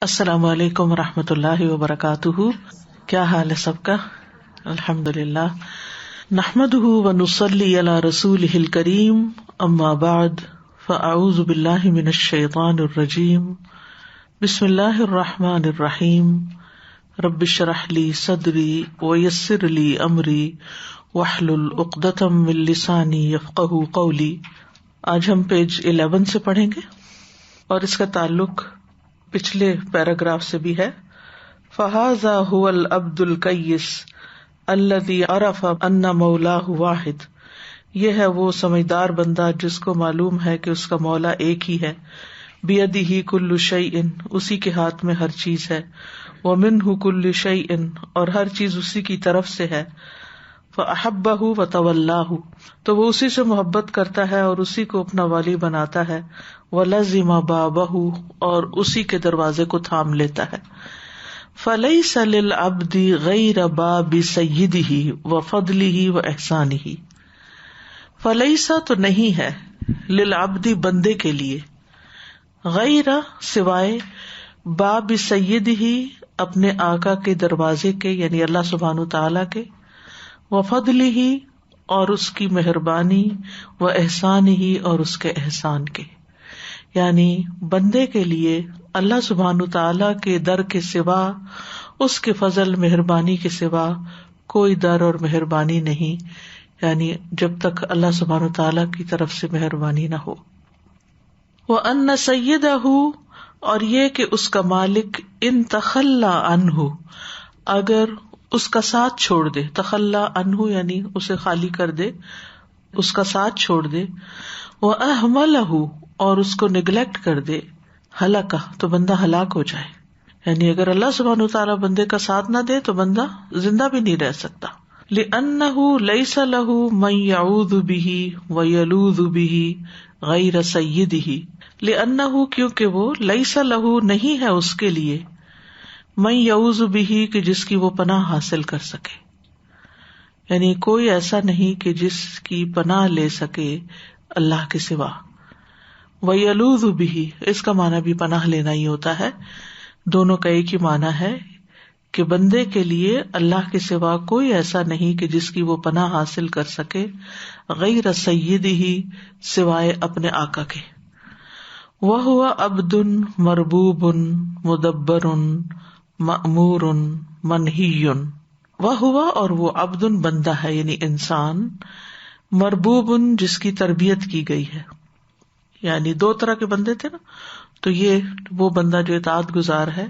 السلام علیکم ورحمۃ اللہ وبرکاتہ. کیا حال ہے سب کا؟ الحمدللہ. نحمده ونصلی علی رسولہ الکریم. اما بعد فاعوذ باللہ من الشیطان الرجیم. بسم اللہ الرحمن الرحیم. رب اشرح لی صدری ویسر لی امری واحلل عقدۃ من لسانی یفقہوا قولی. آج ہم پیج 11 سے پڑھیں گے اور اس کا تعلق پچھلے پیراگراف سے بھی ہے. فَهَذَا هُوَ الْعَبْدُ الْكَيِّسُ الَّذِي عَرَفَ أَنَّ مَوْلَاهُ وَاحِدٌ. یہ ہے وہ سمجھدار بندہ جس کو معلوم ہے کہ اس کا مولا ایک ہی ہے. بِيَدِهِ كُلُّ شَيْءٍ، اسی کے ہاتھ میں ہر چیز ہے. وَمِنْهُ كُلُّ شَيْءٍ، اور ہر چیز اسی کی طرف سے ہے. فَأَحَبَّهُ وَتَوَلَّاهُ، تو وہ اسی سے محبت کرتا ہے اور اسی کو اپنا والی بناتا ہے. وَلَزِمَ بَابَهُ، اور اسی کے دروازے کو تھام لیتا ہے. فَلَيْسَ لِلْعَبْدِ غَيْرَ بَابِ سَيِّدِهِ وَفَضْلِهِ وَإِحْسَانِهِ. فَلَيْسَ، تو نہیں ہے، لِلْعَبْدِ بندے کے لیے، غیر سوائے، باب سیدہ اپنے آقا کے دروازے کے، یعنی اللہ سبحانہ تعالیٰ کے، وفضلہ اور اس کی مہربانی، واحسانہ اور اس کے احسان کے. یعنی بندے کے لیے اللہ سبحانہ تعالیٰ کے در کے سوا، اس کے فضل مہربانی کے سوا کوئی در اور مہربانی نہیں، یعنی جب تک اللہ سبحانہ تعالیٰ کی طرف سے مہربانی نہ ہو. وَأَنَّ سَيِّدَهُ، اور یہ کہ اس کا مالک، ان تخلّى عنہ، اگر اس کا ساتھ چھوڑ دے، تخلّى عنہ یعنی اسے خالی کر دے، اس کا ساتھ چھوڑ دے. وَأَهْمَلَهُ، اور اس کو نگلیکٹ کر دے، ہلاکا، تو بندہ ہلاک ہو جائے. یعنی اگر اللہ سبحانہ وتعالیٰ بندے کا ساتھ نہ دے تو بندہ زندہ بھی نہیں رہ سکتا. لِأَنَّهُ لَيْسَ لَهُ مَن يَعُوذُ بِهِ وَيَلُوذُ بِهِ غَيْرَ سَيِّدِهِ. لِأَنَّهُ، کیونکہ وہ، لَيْسَ لَهُ نہیں ہے اس کے لیے، مَن يَعُوذُ بِهِ کہ جس کی وہ پناہ حاصل کر سکے. یعنی کوئی ایسا نہیں کہ جس کی پناہ لے سکے اللہ کے سوا. وَيَلُوذُ بِهِ، اس کا معنی بھی پناہ لینا ہی ہوتا ہے، دونوں کا ایک ہی معنی ہے کہ بندے کے لیے اللہ کے سوا کوئی ایسا نہیں کہ جس کی وہ پناہ حاصل کر سکے، غیر سیدہ سوائے اپنے آقا کے. وَهُوَ عَبْدٌ مَرْبُوبٌ مُدَبَّرٌ مَأْمُورٌ مَنْہِیٌّ. وَهُوَ، اور وہ، عبدٌ بندہ ہے یعنی انسان، مربوبٌ جس کی تربیت کی گئی ہے. یعنی دو طرح کے بندے تھے نا، تو یہ وہ بندہ جو اطاعت گزار ہے،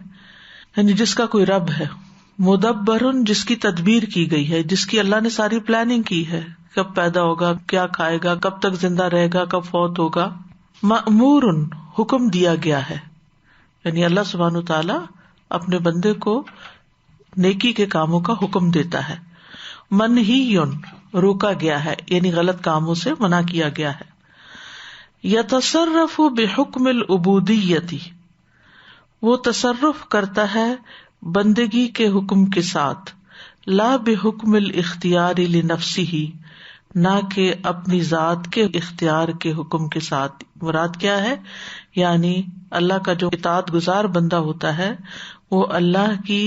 یعنی جس کا کوئی رب ہے. مدبرن جس کی تدبیر کی گئی ہے، جس کی اللہ نے ساری پلاننگ کی ہے، کب پیدا ہوگا، کیا کھائے گا، کب تک زندہ رہے گا، کب فوت ہوگا. مأمورن حکم دیا گیا ہے، یعنی اللہ سبحانہ تعالیٰ اپنے بندے کو نیکی کے کاموں کا حکم دیتا ہے. منہیٌ روکا گیا ہے، یعنی غلط کاموں سے منع کیا گیا ہے. یتصرف بحکم العبودیۃ، وہ تصرف کرتا ہے بندگی کے حکم کے ساتھ. لا بحکم الاختیار لنفسہ، نہ کہ اپنی ذات کے اختیار کے حکم کے ساتھ. مراد کیا ہے؟ یعنی اللہ کا جو اطاعت گزار بندہ ہوتا ہے وہ اللہ کی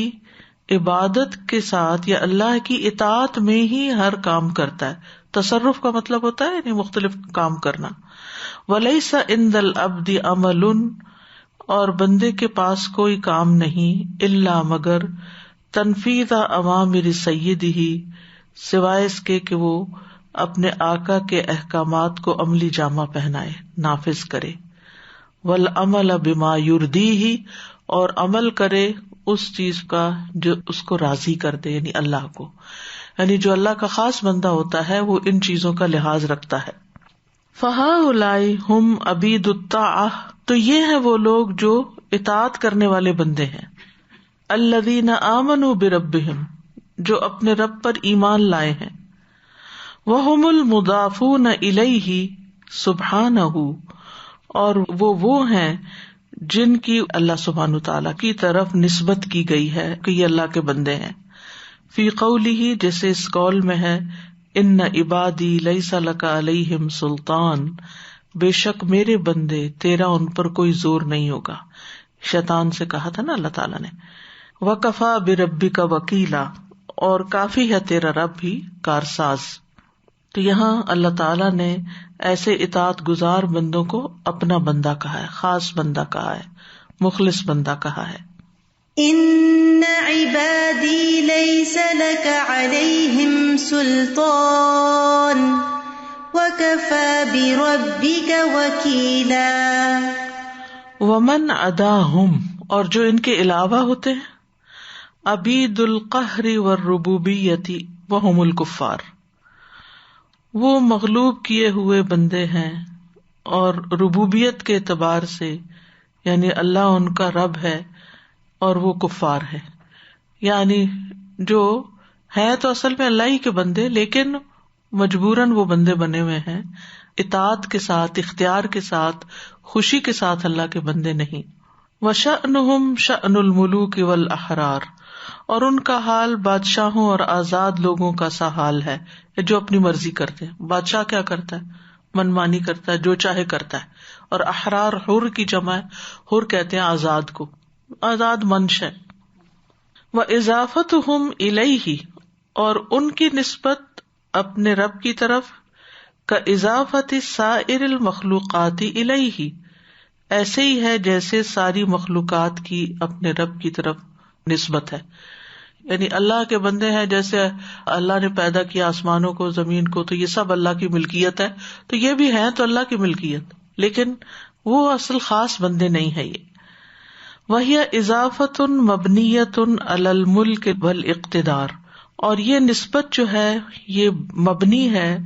عبادت کے ساتھ یا اللہ کی اطاعت میں ہی ہر کام کرتا ہے. تصرف کا مطلب ہوتا ہے یعنی مختلف کام کرنا. وَلَيْسَ عِندَ الْعَبْدِ عَمَلٌ، اور بندے کے پاس کوئی کام نہیں، الا مگر تنفیذ اوامر سیدہ، سوائے اس کے کہ وہ اپنے آقا کے احکامات کو عملی جامہ پہنائے، نافذ کرے. والعمل بما یردیہ، اور عمل کرے اس چیز کا جو اس کو راضی کر دے، یعنی اللہ کو. یعنی جو اللہ کا خاص بندہ ہوتا ہے وہ ان چیزوں کا لحاظ رکھتا ہے. فَهَؤُلَاءِ هُمْ عَبِيدُ الطَّاعَةِ، تو یہ ہیں وہ لوگ جو اطاعت کرنے والے بندے ہیں. الَّذِينَ آمَنُوا بِرَبِّهِمْ، جو اپنے رب پر ایمان لائے ہیں. وَهُمُ الْمُضَافُونَ إِلَيْهِ سُبْحَانَهُ، اور وہ ہیں جن کی اللہ سبحانہ تعالیٰ کی طرف نسبت کی گئی ہے کہ یہ اللہ کے بندے ہیں. فی قولہ، جیسے اس قول میں ہے، ان عبادی لیس لک علیہم سلطان، بے شک میرے بندے تیرا ان پر کوئی زور نہیں ہوگا. شیطان سے کہا تھا نا اللہ تعالیٰ نے. وَكَفَى بِرَبِّكَ وَكِيلًا، اور کافی ہے تیرا رب بھی کارساز. تو یہاں اللہ تعالیٰ نے ایسے اطاعت گزار بندوں کو اپنا بندہ کہا ہے، خاص بندہ کہا ہے، مخلص بندہ کہا ہے. ان عبادی لیس لک علیہم سلطان وکفی بربک وکیلا. ومن عداہم، اور جو ان کے علاوہ ہوتے ہیں، عبید القہر والربوبیت وہم الکفار، وہ مغلوب کیے ہوئے بندے ہیں اور ربوبیت کے اعتبار سے یعنی اللہ ان کا رب ہے اور وہ کفار ہے. یعنی جو ہے تو اصل میں اللہ ہی کے بندے، لیکن مجبوراً وہ بندے بنے ہوئے ہیں، اطاعت کے ساتھ، اختیار کے ساتھ، خوشی کے ساتھ اللہ کے بندے نہیں. وشأنہم شأن الملوک والاحرار، اور ان کا حال بادشاہوں اور آزاد لوگوں کا سا حال ہے جو اپنی مرضی کرتے ہیں. بادشاہ کیا کرتا ہے؟ من مانی کرتا ہے، جو چاہے کرتا ہے. اور احرار حر کی جمع ہے، حر کہتے ہیں آزاد کو، آزاد منش ہے. وَإِضَافَتُهُمْ إِلَيْهِ، اور ان کی نسبت اپنے رب کی طرف، كَإِضَافَةِ سَائِرِ الْمَخْلُوقَاتِ إِلَيْهِ، ایسے ہی ہے جیسے ساری مخلوقات کی اپنے رب کی طرف نسبت ہے. یعنی اللہ کے بندے ہیں، جیسے اللہ نے پیدا کیا آسمانوں کو، زمین کو، تو یہ سب اللہ کی ملکیت ہے، تو یہ بھی ہیں تو اللہ کی ملکیت، لیکن وہ اصل خاص بندے نہیں ہیں. یہ وَهِيَ إِضَافَةٌ مَبْنِيَّةٌ عَلَى الْمُلْكِ وَالْاقْتِدَارِ، اور یہ نسبت جو ہے یہ مبنی ہے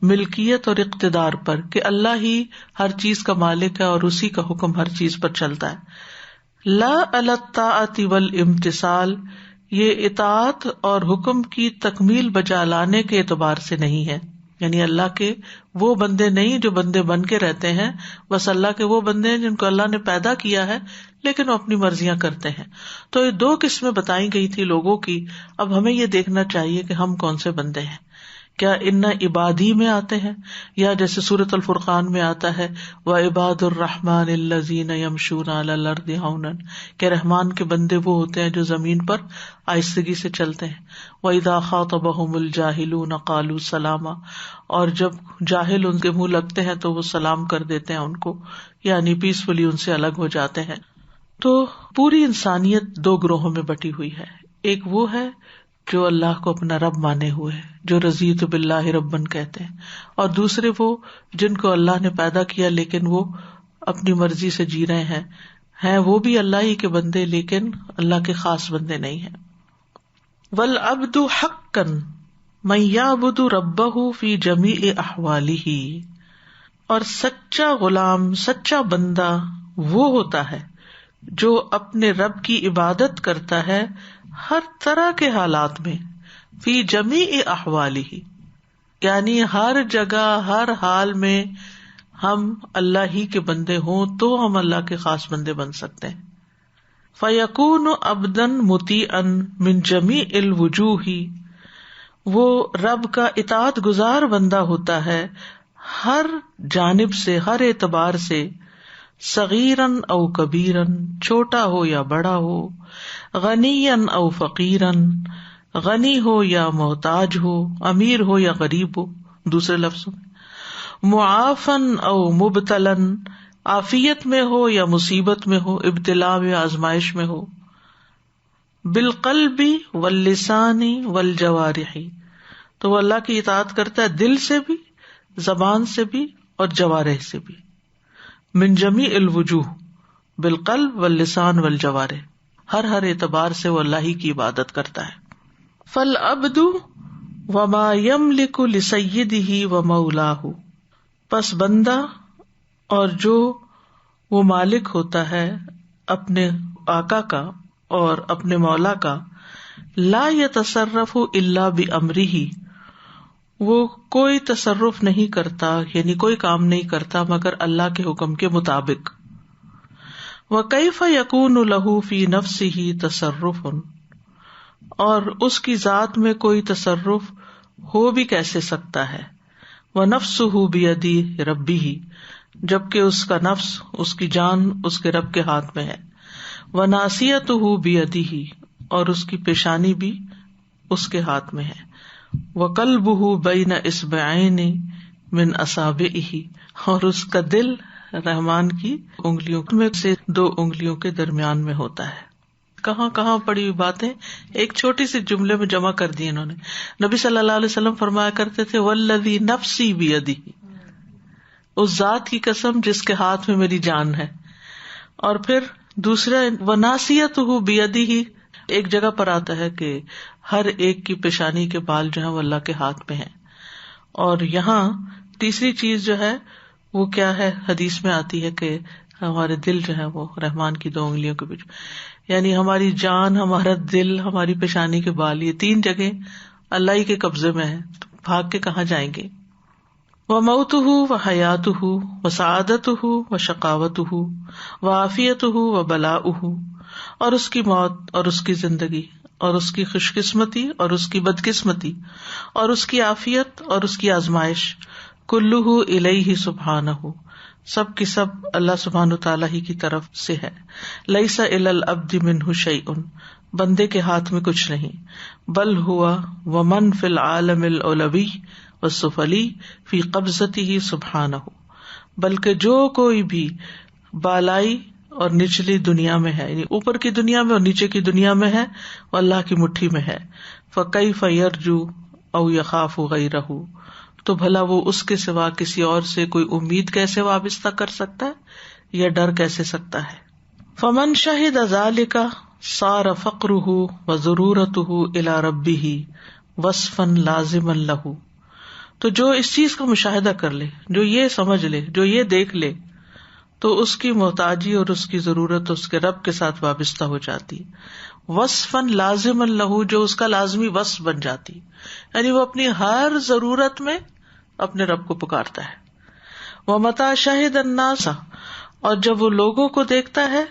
ملکیت اور اقتدار پر کہ اللہ ہی ہر چیز کا مالک ہے اور اسی کا حکم ہر چیز پر چلتا ہے. لا علی الطاعۃ والامتثال، یہ اطاعت اور حکم کی تکمیل بجا لانے کے اعتبار سے نہیں ہے. یعنی اللہ کے وہ بندے نہیں جو بندے بن کے رہتے ہیں، بس اللہ کے وہ بندے ہیں جن کو اللہ نے پیدا کیا ہے لیکن وہ اپنی مرضیاں کرتے ہیں. تو یہ دو قسمیں بتائی گئی تھی لوگوں کی. اب ہمیں یہ دیکھنا چاہیے کہ ہم کون سے بندے ہیں. کیا ان عبادی میں آتے ہیں، یا جیسے سورۃ الفرقان میں آتا ہے وعباد الرحمن الذین یمشون علی الارض ہونا، کہ رحمان کے بندے وہ ہوتے ہیں جو زمین پر آہستگی سے چلتے ہیں. وَإِذَا خَاطَبَهُمُ الْجَاهِلُونَ قَالُوا سَلَامًا، اور جب جاہل ان کے منہ لگتے ہیں تو وہ سلام کر دیتے ہیں ان کو، یعنی پیسفلی ان سے الگ ہو جاتے ہیں. تو پوری انسانیت دو گروہوں میں بٹی ہوئی ہے. ایک وہ ہے جو اللہ کو اپنا رب مانے ہوئے، جو رضیت باللہ ربن کہتے ہیں، اور دوسرے وہ جن کو اللہ نے پیدا کیا لیکن وہ اپنی مرضی سے جی رہے ہیں وہ بھی اللہ ہی کے بندے لیکن اللہ کے خاص بندے نہیں ہیں. والعبد حقا من یعبد ربہ فی جمیع احوالہ، اور سچا غلام، سچا بندہ وہ ہوتا ہے جو اپنے رب کی عبادت کرتا ہے ہر طرح کے حالات میں، فی جمیع احوالہ، یعنی ہر جگہ ہر حال میں ہم اللہ ہی کے بندے ہوں تو ہم اللہ کے خاص بندے بن سکتے ہیں. فَيَكُونُ عَبْدًا مُطِيعًا مِن جَمِيعِ الْوُجُوهِ، وہ رب کا اطاعت گزار بندہ ہوتا ہے ہر جانب سے، ہر اعتبار سے. صغیراً او کبیراً، چھوٹا ہو یا بڑا ہو. غنیاً او فقیراً، غنی ہو یا محتاج ہو، امیر ہو یا غریب ہو. دوسرے لفظوں میں معافن او مبتلاً، عافیت میں ہو یا مصیبت میں ہو، ابتلا یا آزمائش میں ہو. بالقلب واللسان والجوارح، تو وہ اللہ کی اطاعت کرتا ہے دل سے بھی، زبان سے بھی اور جوارح سے بھی. من جمیع الوجوہ، بالقلب واللسان والجوارح، ہر اعتبار سے وہ اللہ ہی کی عبادت کرتا ہے. فالعبد وما یملک لسیدہ ومولاہ، پس بندہ اور جو وہ مالک ہوتا ہے اپنے آقا کا اور اپنے مولا کا، لا یتصرف الا بامرہ، وہ کوئی تصرف نہیں کرتا، یعنی کوئی کام نہیں کرتا مگر اللہ کے حکم کے مطابق. وَكَيْفَ يَكُونُ لَهُ فِي نَفْسِهِ تَصَرُّفٌ، اور اس کی ذات میں کوئی تصرف ہو بھی کیسے سکتا ہے. وَنَفْسُهُ بِيَدِ رَبِّهِ، جبکہ اس کا نفس، اس کی جان اس کے رب کے ہاتھ میں ہے. وَنَاصِيَتُهُ بِيَدِهِ، اور اس کی پیشانی بھی اس کے ہاتھ میں ہے، وَقَلْبُهُ بَيْنَ إِصْبَعَيْنِ مِنْ أَصَابِعِهِ، اور اس کا دل رحمان کی انگلیوں میں سے 2 انگلیوں کے درمیان میں ہوتا ہے. کہاں کہاں پڑی ہوئی باتیں ایک چھوٹی سی جملے میں جمع کر دی انہوں نے. نبی صلی اللہ علیہ وسلم فرمایا کرتے تھے وَالَّذِي نَفْسِي بِيَدِهِ، اس ذات کی قسم جس کے ہاتھ میں میری جان ہے. اور پھر دوسرا وَنَاصِيَتُهُ بِيَدِهِ، ایک جگہ پر آتا ہے کہ ہر ایک کی پیشانی کے بال جو ہے وہ اللہ کے ہاتھ میں ہیں. اور یہاں تیسری چیز جو ہے وہ کیا ہے، حدیث میں آتی ہے کہ ہمارے دل جو ہے وہ رحمان کی 2 انگلیوں کے بیچ، یعنی ہماری جان، ہمارا دل، ہماری پیشانی کے بال، یہ 3 جگہیں اللہ ہی کے قبضے میں ہیں. تو بھاگ کے کہاں جائیں گے؟ وَمَوْتُهُ وَحَيَاتُهُ وَسَعَادَتُهُ وَشَقَاوَتُهُ وَعَافِيَتُهُ وَبَلَاؤُهُ، اور اس کی موت اور اس کی زندگی اور اس کی خوش قسمتی اور اس کی بدقسمتی اور اس کی عافیت اور اس کی آزمائش، كُلُّهُ إِلَيْهِ سُبْحَانَهُ، سب کی سب اللہ سبحانہ تعالیٰ ہی کی طرف سے ہے. لَيْسَ إِلَى الْعَبْدِ مِنْهُ شَيْءٌ، بندے کے ہاتھ میں کچھ نہیں. بل ہوا ومن فی العالم العلوی والسفلی فی قبضته سبحانہ، بلکہ جو کوئی بھی بالائی اور نچلی دنیا میں ہے، یعنی اوپر کی دنیا میں اور نیچے کی دنیا میں ہے، وہ اللہ کی مٹھی میں ہے. فکیف یرجو او یخاف غیرہ، تو بھلا وہ اس کے سوا کسی اور سے کوئی امید کیسے وابستہ کر سکتا ہے یا ڈر کیسے سکتا ہے. فمن شہد ذلک صار فقرہ وضرورتہ الی ربہ وصفا لازما لہ، تو جو اس چیز کا مشاہدہ کر لے، جو یہ سمجھ لے، جو یہ دیکھ لے، تو اس کی محتاجی اور اس کی ضرورت اس کے رب کے ساتھ وابستہ ہو جاتی. وصفا لازما لہ، جو اس کا لازمی وصف بن جاتی، یعنی وہ اپنی ہر ضرورت میں اپنے رب کو پکارتا ہے. ومتی شہد الناس، اور جب وہ لوگوں کو دیکھتا ہے،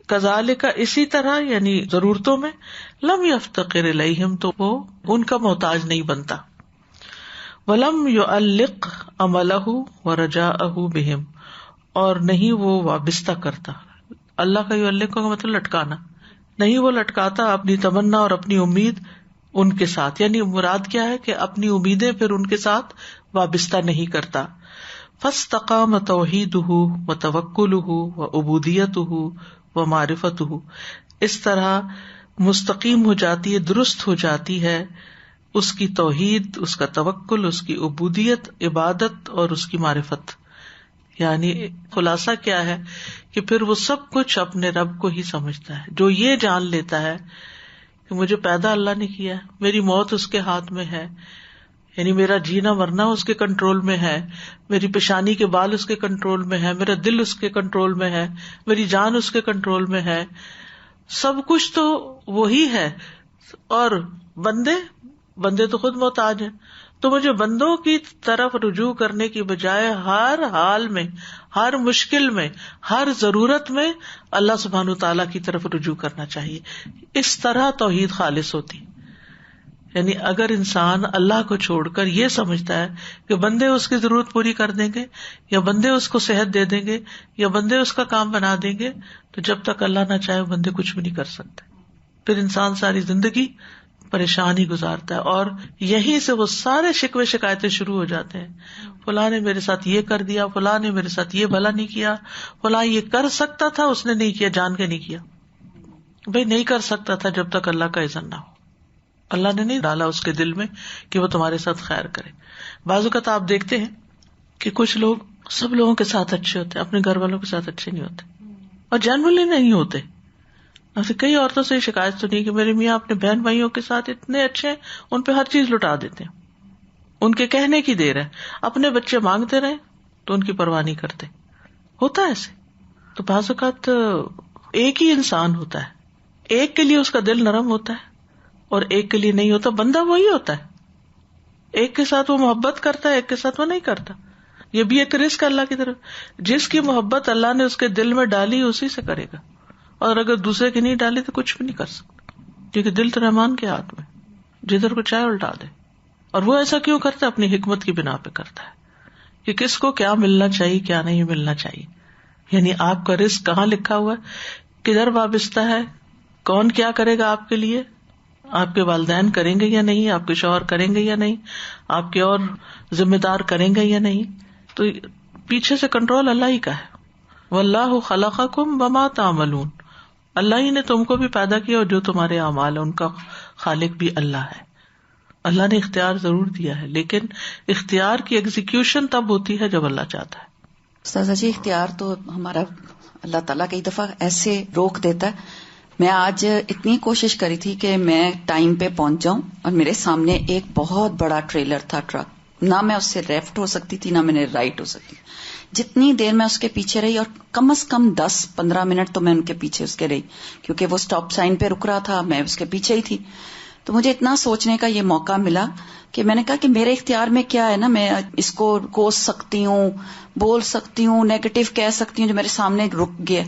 کذالک اسی طرح، یعنی ضرورتوں میں، لم یفتقر الیہم، تو وہ ان کا محتاج نہیں بنتا. ولم یعلق عملہ ورجاءہ بہم، اور نہیں وہ وابستہ کرتا. اللہ کا یعلق کا مطلب لٹکانا، نہیں وہ لٹکاتا اپنی تمنا اور اپنی امید ان کے ساتھ، یعنی مراد کیا ہے کہ اپنی امیدیں پھر ان کے ساتھ وابستہ نہیں کرتا. فاستقام توحیدہ وتوکلہ وعبودیتہ ومعرفتہ، اس طرح مستقیم ہو جاتی ہے، درست ہو جاتی ہے اس کی توحید، اس کا توکل، اس کی عبودیت، عبادت اور اس کی معرفت. یعنی خلاصہ کیا ہے کہ پھر وہ سب کچھ اپنے رب کو ہی سمجھتا ہے. جو یہ جان لیتا ہے کہ مجھے پیدا اللہ نے کیا ہے، میری موت اس کے ہاتھ میں ہے، یعنی میرا جینا مرنا اس کے کنٹرول میں ہے، میری پیشانی کے بال اس کے کنٹرول میں ہے، میرا دل اس کے کنٹرول میں ہے، میری جان اس کے کنٹرول میں ہے، سب کچھ تو وہی ہے. اور بندے تو خود محتاج ہیں. تو مجھے بندوں کی طرف رجوع کرنے کی بجائے ہر حال میں، ہر مشکل میں، ہر ضرورت میں اللہ سبحانہ تعالیٰ کی طرف رجوع کرنا چاہیے. اس طرح توحید خالص ہوتی. یعنی اگر انسان اللہ کو چھوڑ کر یہ سمجھتا ہے کہ بندے اس کی ضرورت پوری کر دیں گے، یا بندے اس کو صحت دے دیں گے، یا بندے اس کا کام بنا دیں گے، تو جب تک اللہ نہ چاہے بندے کچھ بھی نہیں کر سکتے. پھر انسان ساری زندگی پریشان ہی گزارتا ہے، اور یہیں سے وہ سارے شکوے شکایتیں شروع ہو جاتے ہیں. فلاں نے میرے ساتھ یہ کر دیا، فلاں نے میرے ساتھ یہ بھلا نہیں کیا، فلاں یہ کر سکتا تھا اس نے نہیں کیا، جان کے نہیں کیا. بھئی نہیں کر سکتا تھا جب تک اللہ کا اذن نہ ہو. اللہ نے نہیں ڈالا اس کے دل میں کہ وہ تمہارے ساتھ خیر کرے. بعض اوقات آپ دیکھتے ہیں کہ کچھ لوگ سب لوگوں کے ساتھ اچھے ہوتے ہیں، اپنے گھر والوں کے ساتھ اچھے نہیں ہوتے، اور جنرلی نہیں ہوتے. ایسے کئی عورتوں سے شکایت تو نہیں کہ میرے میاں اپنے بہن بھائیوں کے ساتھ اتنے اچھے ہیں، ان پہ ہر چیز لٹا دیتے ہیں، ان کے کہنے کی دیر ہے، اپنے بچے مانگتے رہے تو ان کی پرواہ نہیں کرتے. ہوتا ہے ایسے. تو بعض اوقات ایک ہی انسان ہوتا ہے، ایک کے لیے اس کا دل نرم ہوتا ہے اور ایک کے لیے نہیں ہوتا. بندہ وہی ہوتا ہے، ایک کے ساتھ وہ محبت کرتا ہے، ایک کے ساتھ وہ نہیں کرتا. یہ بھی ایک رزق اللہ کی طرف. جس کی محبت اللہ نے اس کے دل میں ڈالی اسی سے کرے گا، اور اگر دوسرے کی نہیں ڈالی تو کچھ بھی نہیں کر سکتا، کیونکہ دل تو رحمان کے ہاتھ میں، جدھر کو چاہے الٹا دے. اور وہ ایسا کیوں کرتا ہے؟ اپنی حکمت کی بنا پہ کرتا ہے کہ کس کو کیا ملنا چاہیے، کیا نہیں ملنا چاہیے. یعنی آپ کا رزق کہاں لکھا ہوا ہے؟ کدھر وابستہ ہے, کون کیا کرے گا آپ کے لیے, آپ کے والدین کریں گے یا نہیں, آپ کے شوہر کریں گے یا نہیں, آپ کے اور ذمہ دار کریں گے یا نہیں. تو پیچھے سے کنٹرول اللہ ہی کا ہے. واللہ خلقکم وما تعملون, اللہ ہی نے تم کو بھی پیدا کیا اور جو تمہارے اعمال ہیں ان کا خالق بھی اللہ ہے. اللہ نے اختیار ضرور دیا ہے, لیکن اختیار کی ایگزیکیوشن تب ہوتی ہے جب اللہ چاہتا ہے. استاذہ جی, اختیار تو ہمارا اللہ تعالیٰ کئی دفعہ ایسے روک دیتا ہے. میں آج اتنی کوشش کری تھی کہ میں ٹائم پہ پہنچ جاؤں, اور میرے سامنے ایک بہت بڑا ٹریلر تھا, ٹرک, نہ میں اس سے لیفٹ ہو سکتی تھی نہ میں نے رائٹ ہو سکتی. جتنی دیر میں اس کے پیچھے رہی, اور کم از کم 10-15 منٹ تو میں ان کے پیچھے اس کے رہی, کیونکہ وہ سٹاپ سائن پہ رک رہا تھا, میں اس کے پیچھے ہی تھی. تو مجھے اتنا سوچنے کا یہ موقع ملا کہ میں نے کہا کہ میرے اختیار میں کیا ہے نا, میں اس کو کوس سکتی ہوں, بول سکتی ہوں, نیگیٹو کہہ سکتی ہوں جو میرے سامنے رک گیا.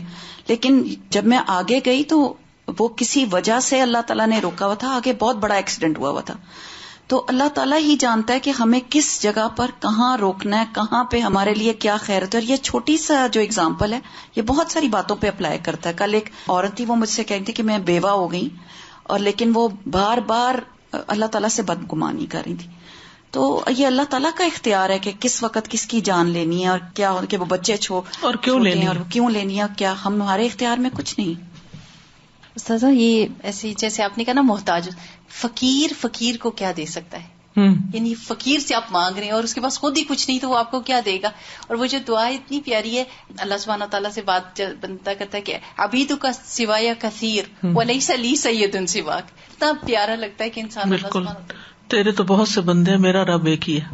لیکن جب میں آگے گئی تو وہ کسی وجہ سے اللہ تعالیٰ نے روکا ہوا تھا, آگے بہت بڑا ایکسیڈنٹ ہوا تھا. تو اللہ تعالیٰ ہی جانتا ہے کہ ہمیں کس جگہ پر کہاں روکنا ہے, کہاں پہ ہمارے لیے کیا خیر ہے. اور یہ چھوٹی سا جو اگزامپل ہے یہ بہت ساری باتوں پہ اپلائی کرتا ہے. کل ایک عورت تھی, وہ مجھ سے کہتی تھی کہ میں بیوہ ہو گئی, اور لیکن وہ بار بار اللہ تعالیٰ سے بدگمانی کر رہی تھی. تو یہ اللہ تعالیٰ کا اختیار ہے کہ کس وقت کس کی جان لینی ہے, اور کیا کہ وہ بچے اور کیوں لینی ہے, اور کیوں لینی ہے, کیا ہمارے اختیار میں کچھ نہیں. استاذہ یہ ایسی جیسے آپ نے کہا نا محتاج, فقیر کو کیا دے سکتا ہے, یعنی فقیر سے آپ مانگ رہے ہیں اور اس کے پاس خود ہی کچھ نہیں تو وہ آپ کو کیا دے گا. اور وہ جو دعا اتنی پیاری ہے, اللہ سبحانہ تعالیٰ سے بات بندہ کرتا ہے کہ عبیدک کا سوائے کثیر ولیس لی سید سواک. اتنا پیارا لگتا ہے کہ انسان بالکل, تیرے تو بہت سے بندے ہیں, میرا رب ایک ہی ہے.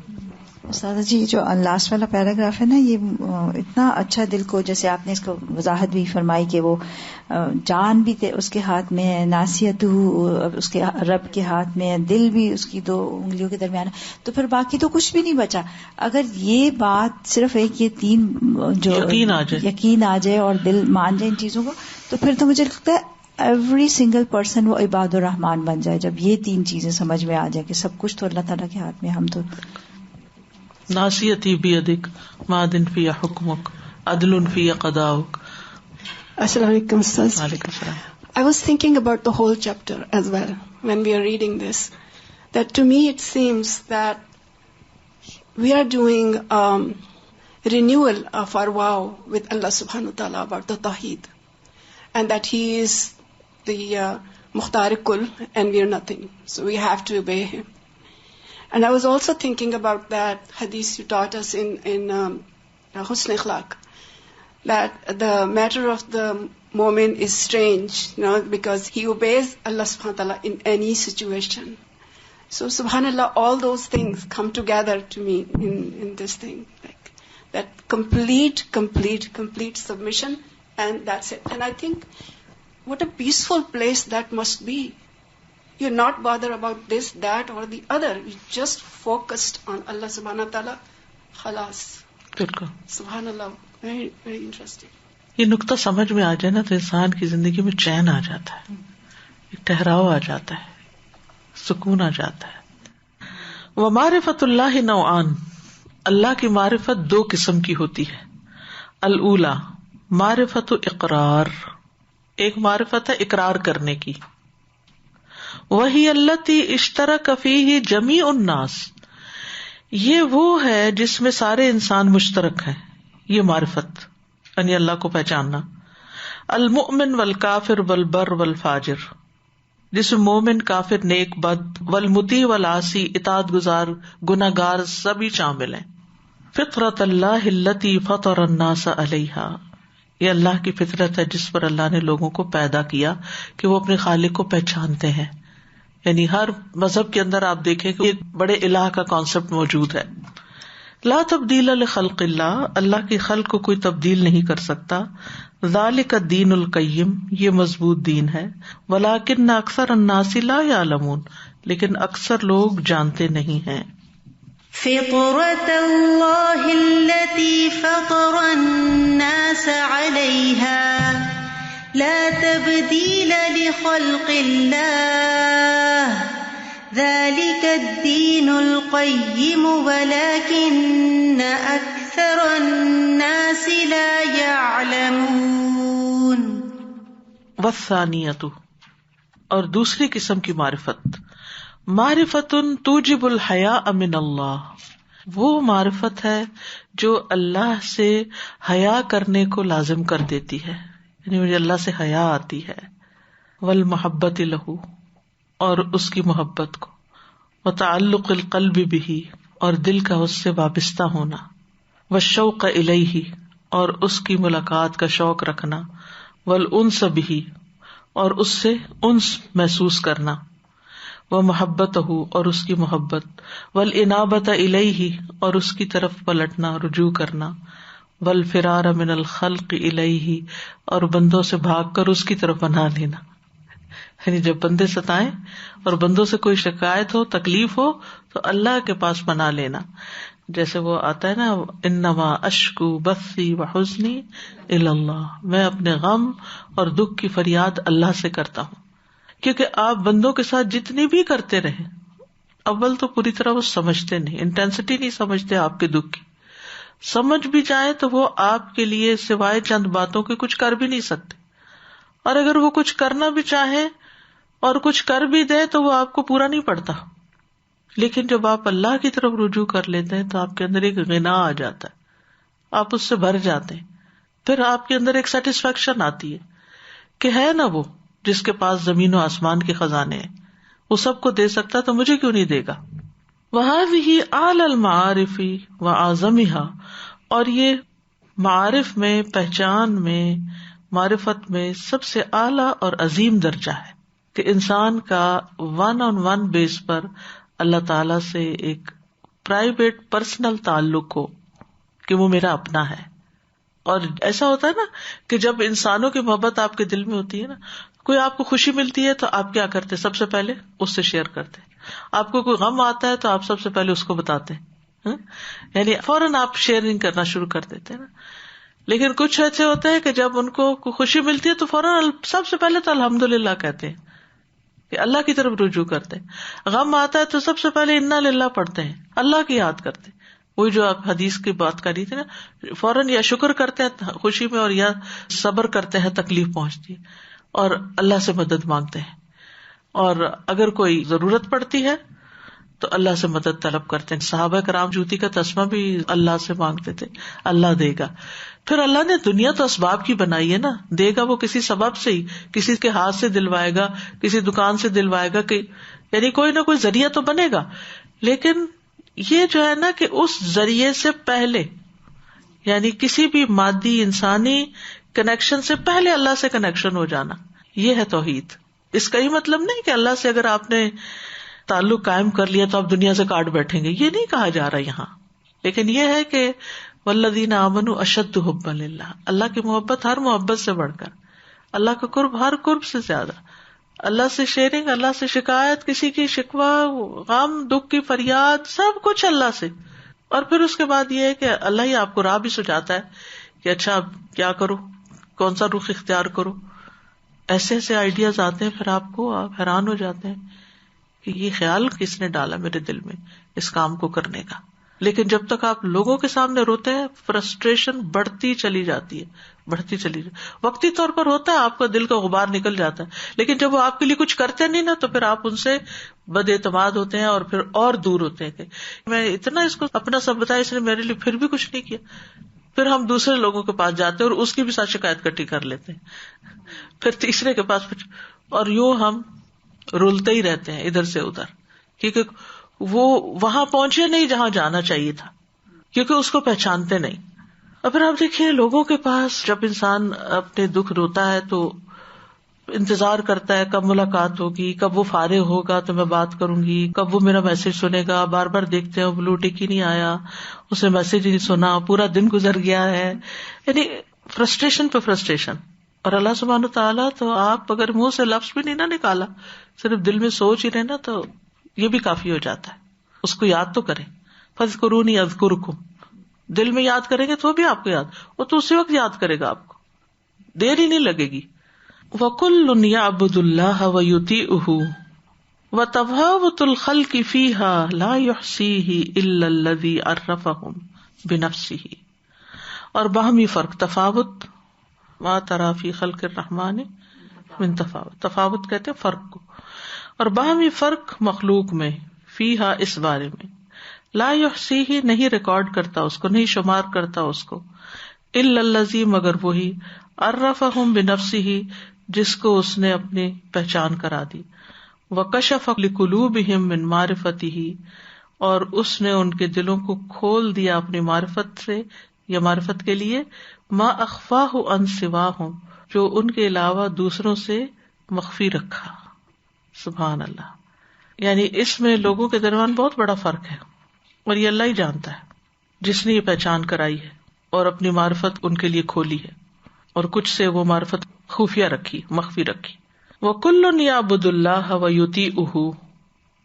استاذہ جی جو لاسٹ والا پیراگراف ہے نا, یہ اتنا اچھا دل کو, جیسے آپ نے اس کو وضاحت بھی فرمائی کہ وہ جان بھی اس کے ہاتھ میں ہے, ناصیت اس کے رب کے ہاتھ میں ہے, دل بھی اس کی 2 انگلیوں کے درمیان ہے, تو پھر باقی تو کچھ بھی نہیں بچا. اگر یہ بات صرف ایک یہ 3 جو یقین آ جائے اور دل مان جائے ان چیزوں کو, تو پھر تو مجھے لگتا ہے ایوری سنگل پرسن وہ عباد الرحمان بن جائے, جب یہ 3 چیزیں سمجھ میں آ جائے کہ سب کچھ تو اللہ تعالیٰ کے ہاتھ میں. ہم تو ناصیتی بیدک مادن فی حکمک عدل فی قضاؤک. Assalamu alaikum, Ustaz. وعلیکم السلام. I was thinking about the whole chapter as well when we are reading this, that to me it seems that we are doing renewal of our vow with Allah subhanahu wa ta'ala about the Tawheed, and that He is the Mukhtar Kul and we are nothing, so we have to obey Him. And I was also thinking about that hadith you taught us in Husn Akhlaq, that the matter of the moment is strange, because he obeys Allah subhanahu wa ta'ala in any situation. So subhanallah, all those things come together to me in this thing, like that complete submission, and that's it. And I think what a peaceful place that must be. You're not bothered about this, that or the other. You're just focused on Allah subhanahu wa ta'ala. Khalas. بالکل. Subhanallah. Very, very interesting. یہ نقطہ سمجھ میں آ جائے نا تو انسان کی زندگی میں چین آ جاتا ہے, ایک ٹھہراؤ آ جاتا ہے, سکون آ جاتا ہے. ومعرفت اللہ نوعان, اللہ کی معرفت 2 قسم کی ہوتی ہے. الاولی معرفت اقرار, ایک معرفت ہے اقرار کرنے کی. وہی التی اشترک فیہ جمیع الناس, یہ وہ ہے جس میں سارے انسان مشترک ہیں. یہ معرفت یعنی اللہ کو پہچاننا. المؤمن والکافر والبر والفاجر, جس میں مومن, کافر, نیک, بد, والمطیع والعاصی, اطاعت گزار, گناہگار سبھی شامل ہیں. فطرت اللہ التی فطر الناس علیہا, یہ اللہ کی فطرت ہے جس پر اللہ نے لوگوں کو پیدا کیا کہ وہ اپنے خالق کو پہچانتے ہیں. یعنی ہر مذہب کے اندر آپ دیکھیں کہ ایک بڑے الہ کا کانسیپٹ موجود ہے. لا تبدیل لخلق اللہ, اللہ کی خلق کو کوئی تبدیل نہیں کر سکتا. ذالک الدین القیم, یہ مضبوط دین ہے. ولکن اکثر الناس لا یعلمون, لیکن اکثر لوگ جانتے نہیں ہیں. فطرت اللہ التی فطر الناس علیہا لا تبدیل لخلق اللہ ذلك الدین القیم ولکن اکثر الناس لا یعلمون. والثانیۃ، اور دوسری قسم کی معرفت، معرفت توجب الحیاء من اللہ، وہ معرفت ہے جو اللہ سے حیا کرنے کو لازم کر دیتی ہے، یعنی مجھے اللہ سے حیا آتی ہے، والمحبت لہ، اور اس کی محبت کو، وتعلق القلب بہ، اور دل کا اس سے وابستہ ہونا، والشوق الیہ، اور اس کی ملاقات کا شوق رکھنا، والانس بہ، اور اس سے انس محسوس کرنا، ومحبتہ، اور اس کی محبت، والانابۃ الیہ، اور اس کی طرف پلٹنا رجوع کرنا، والفرار من الخلق الیہ، اور بندوں سے بھاگ کر اس کی طرف پناہ لینا، یعنی جب بندے ستائیں اور بندوں سے کوئی شکایت ہو، تکلیف ہو، تو اللہ کے پاس پناہ لینا، جیسے وہ آتا ہے نا، انما اشکو بثی وحزنی الی اللہ، میں اپنے غم اور دکھ کی فریاد اللہ سے کرتا ہوں، کیونکہ آپ بندوں کے ساتھ جتنی بھی کرتے رہیں، اول تو پوری طرح وہ سمجھتے نہیں، انٹینسٹی نہیں سمجھتے آپ کے دکھ کی، سمجھ بھی جائیں تو وہ آپ کے لیے سوائے چند باتوں کے کچھ کر بھی نہیں سکتے، اور اگر وہ کچھ کرنا بھی چاہے اور کچھ کر بھی دے تو وہ آپ کو پورا نہیں پڑتا، لیکن جب آپ اللہ کی طرف رجوع کر لیتے ہیں تو آپ کے اندر ایک غنا آ جاتا ہے، آپ اس سے بھر جاتے ہیں، پھر آپ کے اندر ایک سیٹسفیکشن آتی ہے کہ ہے نا وہ جس کے پاس زمین و آسمان کے خزانے ہیں، وہ سب کو دے سکتا تو مجھے کیوں نہیں دے گا۔ وَهَذِهِ أَعْلَى الْمَعَارِفِ وَأَعْظَمِهَا، اور یہ معارف میں، پہچان میں، معرفت میں سب سے اعلیٰ اور عظیم درجہ ہے کہ انسان کا ون آن ون بیس پر اللہ تعالی سے ایک پرائیویٹ پرسنل تعلق ہو کہ وہ میرا اپنا ہے۔ اور ایسا ہوتا ہے نا کہ جب انسانوں کی محبت آپ کے دل میں ہوتی ہے نا، کوئی آپ کو خوشی ملتی ہے تو آپ کیا کرتے، سب سے پہلے اس سے شیئر کرتے، آپ کو کوئی غم آتا ہے تو آپ سب سے پہلے اس کو بتاتے ہیں، یعنی فوراً آپ شیئرنگ کرنا شروع کر دیتے ہیں نا۔ لیکن کچھ ایسے ہوتے ہیں کہ جب ان کو خوشی ملتی ہے تو فوراً سب سے پہلے تو الحمدللہ کہتے ہیں کہ اللہ کی طرف رجوع کرتے ہیں، غم آتا ہے تو سب سے پہلے انا للہ پڑھتے ہیں، اللہ کی یاد کرتے ہیں، وہی جو آپ حدیث کی بات کر رہی تھی نا، فوراً یا شکر کرتے ہیں خوشی میں اور یا صبر کرتے ہیں تکلیف پہنچتی ہے، اور اللہ سے مدد مانگتے ہیں، اور اگر کوئی ضرورت پڑتی ہے تو اللہ سے مدد طلب کرتے ہیں۔ صحابہ کرام جوتی کا تسمہ بھی اللہ سے مانگتے تھے، اللہ دے گا۔ پھر اللہ نے دنیا تو اسباب کی بنائی ہے نا، دے گا وہ کسی سبب سے ہی، کسی کے ہاتھ سے دلوائے گا، کسی دکان سے دلوائے گا، کہ یعنی کوئی نہ کوئی ذریعہ تو بنے گا، لیکن یہ جو ہے نا کہ اس ذریعے سے پہلے، یعنی کسی بھی مادی انسانی کنیکشن سے پہلے اللہ سے کنیکشن ہو جانا، یہ ہے توحید۔ اس کا یہ مطلب نہیں کہ اللہ سے اگر آپ نے تعلق قائم کر لیا تو آپ دنیا سے کاٹ بیٹھیں گے، یہ نہیں کہا جا رہا یہاں، لیکن یہ ہے کہ والذین آمنوا اشد حبا للہ، اللہ کی محبت ہر محبت سے بڑھ کر، اللہ کا قرب ہر قرب سے زیادہ، اللہ سے شیئرنگ، اللہ سے شکایت، کسی کی شکوہ، غم، دکھ کی فریاد، سب کچھ اللہ سے۔ اور پھر اس کے بعد یہ ہے کہ اللہ ہی آپ کو راہ بھی سجاتا ہے کہ اچھا اب کیا کرو، کون سا رخ اختیار کرو، ایسے ایسے آئیڈیاز آتے ہیں، پھر آپ حیران ہو جاتے ہیں کہ یہ خیال کس نے ڈالا میرے دل میں اس کام کو کرنے کا۔ لیکن جب تک آپ لوگوں کے سامنے روتے ہیں، فرسٹریشن بڑھتی چلی جاتی ہے، بڑھتی چلی جاتی، وقتی طور پر ہوتا ہے، آپ کا دل کا غبار نکل جاتا ہے، لیکن جب وہ آپ کے لیے کچھ کرتے نہیں نا، تو پھر آپ ان سے بد اعتماد ہوتے ہیں اور پھر اور دور ہوتے ہیں کہ میں اتنا اس کو اپنا سب بتایا، اس نے میرے لیے پھر بھی کچھ نہیں کیا۔ پھر ہم دوسرے لوگوں کے پاس جاتے ہیں اور اس کی بھی ساتھ شکایت کٹھی کر لیتے ہیں، پھر تیسرے کے پاس، اور یوں ہم رولتے ہی رہتے ہیں ادھر سے ادھر، کیونکہ وہ وہاں پہنچے نہیں جہاں جانا چاہیے تھا، کیونکہ اس کو پہچانتے نہیں۔ اور پھر آپ دیکھیے لوگوں کے پاس جب انسان اپنے دکھ روتا ہے تو انتظار کرتا ہے کب ملاقات ہوگی، کب وہ فارغ ہوگا تو میں بات کروں گی، کب وہ میرا میسج سنے گا، بار بار دیکھتے ہیں بلو ٹک ہی نہیں آیا، اسے میسج ہی نہیں سنا، پورا دن گزر گیا ہے، یعنی فرسٹریشن پہ فرسٹریشن۔ اور اللہ سبحانہ تعالیٰ تو آپ اگر منہ سے لفظ بھی نہیں نہ نکالا، صرف دل میں سوچ ہی رہنا تو یہ بھی کافی ہو جاتا ہے، اس کو یاد تو کریں، فاذکرونی اذکرکم، دل میں یاد کریں گے تو بھی آپ کو یاد، وہ تو اسی وقت یاد کرے گا، آپ کو دیر ہی نہیں لگے گی۔ وَكُلٌّ يَعْبُدُ اللَّهَ وَيُطِيعُهُ وَتَفَاوُتُ الْخَلْقِ فِيهَا لَا يُحْصِيهِ إِلَّا الَّذِي عَرَّفَهُمْ بِنَفْسِهِ، اور باہمی فرق، تفاوت، ما ترى في خلق الرحمن من تفاوت، تفاوت کہتے ہیں فرق کو، اور باہمی فرق مخلوق میں، فیہا اس بارے میں، لا یحصیہ نہیں ریکارڈ کرتا اس کو، نہیں شمار کرتا اس کو، الا الذی مگر وہی، عرفہم بنفسہ جس کو اس نے اپنی پہچان کرا دی، وکشف لقلوبہم من معرفتہ اور اس نے ان کے دلوں کو کھول دیا اپنی معرفت سے یا معرفت کے لیے، ما اخفاہ عن سواہم جو ان کے علاوہ دوسروں سے مخفی رکھا. سبحان اللہ. یعنی اس میں لوگوں کے درمیان بہت بڑا فرق ہے، اور یہ اللہ ہی جانتا ہے جس نے یہ پہچان کرائی ہے اور اپنی معرفت ان کے لیے کھولی ہے، اور کچھ سے وہ معرفت خفیہ رکھی، مخفی رکھی. وَكُلٌّ يَعْبُدُ اللَّهَ وَيُطِيعُهُ